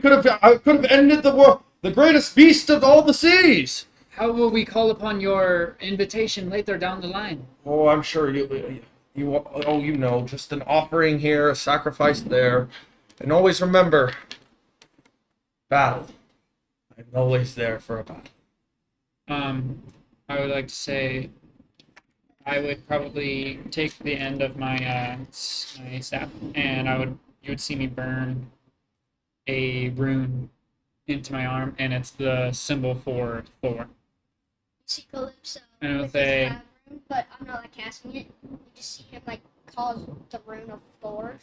could have ended the greatest beast of all the seas. How will we call upon your invitation later down the line? Oh, I'm sure you know, just an offering here, a sacrifice there. And always remember, battle. I'm always there for a battle. I would like to say I would probably take the end of my my staff, and you would see me burn a rune into my arm, and it's the symbol for Thor. See Calypso And it'll with say- his rune, but I'm not like casting it. You just see him like cause the rune of Thor,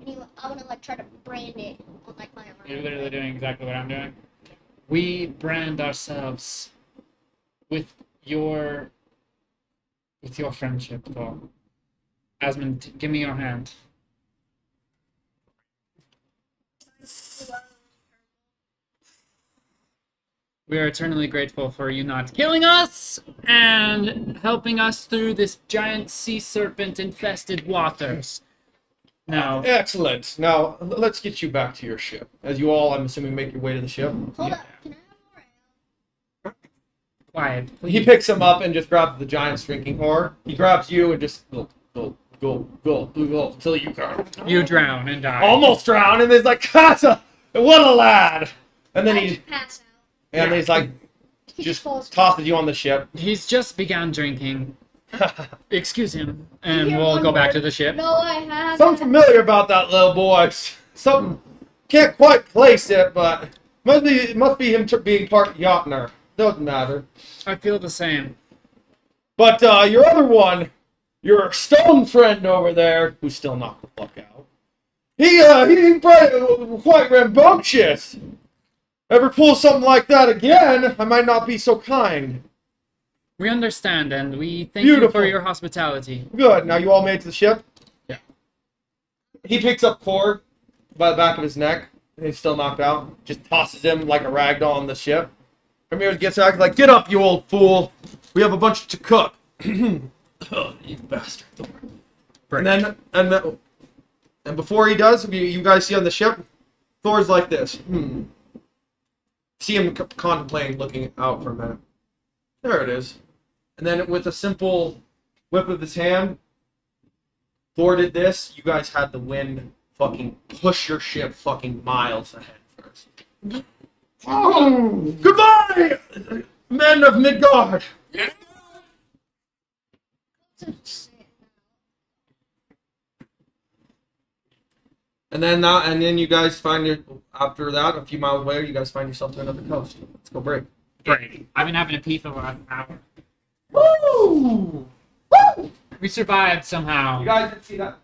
and I'm gonna like try to brand it on like my arm. You're literally doing exactly what I'm doing. We brand ourselves with your friendship, Thor. Asmund, give me your hand. We are eternally grateful for you not killing us and helping us through this giant sea serpent infested waters. Now, Excellent. Now, let's get you back to your ship. As you all, I'm assuming, make your way to the ship. Hold up, can I have more ale? quiet, please. He picks him up and just grabs the giant's drinking horn. He grabs you and just go till you can. You drown and die. Almost drown, and he's like, Casa, what a lad. And then I he, just pass out. and he's like, He just falls tosses you on the ship. He's just began drinking. Excuse him, and hear we'll one go back word? to the ship. No, I haven't. Something familiar about that little boy. Something, can't quite place it, but must be him being part Jotner. Doesn't matter. I feel the same. But your other one, your stone friend over there, who's still knocked the fuck out. He's quite rambunctious. Ever pull something like that again, I might not be so kind. We understand, and we thank you Beautiful. for your hospitality. Good. Now you all made it to the ship? Yeah. He picks up Cord by the back of his neck. And he's still knocked out. Just tosses him like a ragdoll on the ship. Ramirez gets out, like, get up, you old fool. We have a bunch to cook. Oh, you bastard. And then, and before he does, you guys see on the ship, Thor's like this. See him contemplating, looking out for a minute. There it is. And then with a simple whip of his hand, Thor did this. You guys had the wind fucking push your ship fucking miles ahead first. Oh, goodbye, men of Midgard. And then you guys find your, after that, a few miles away, you guys find yourself to another coast. Let's go break. Great. I've been having a pee for the last hour. Woo! Woo! We survived somehow. You guys didn't see that.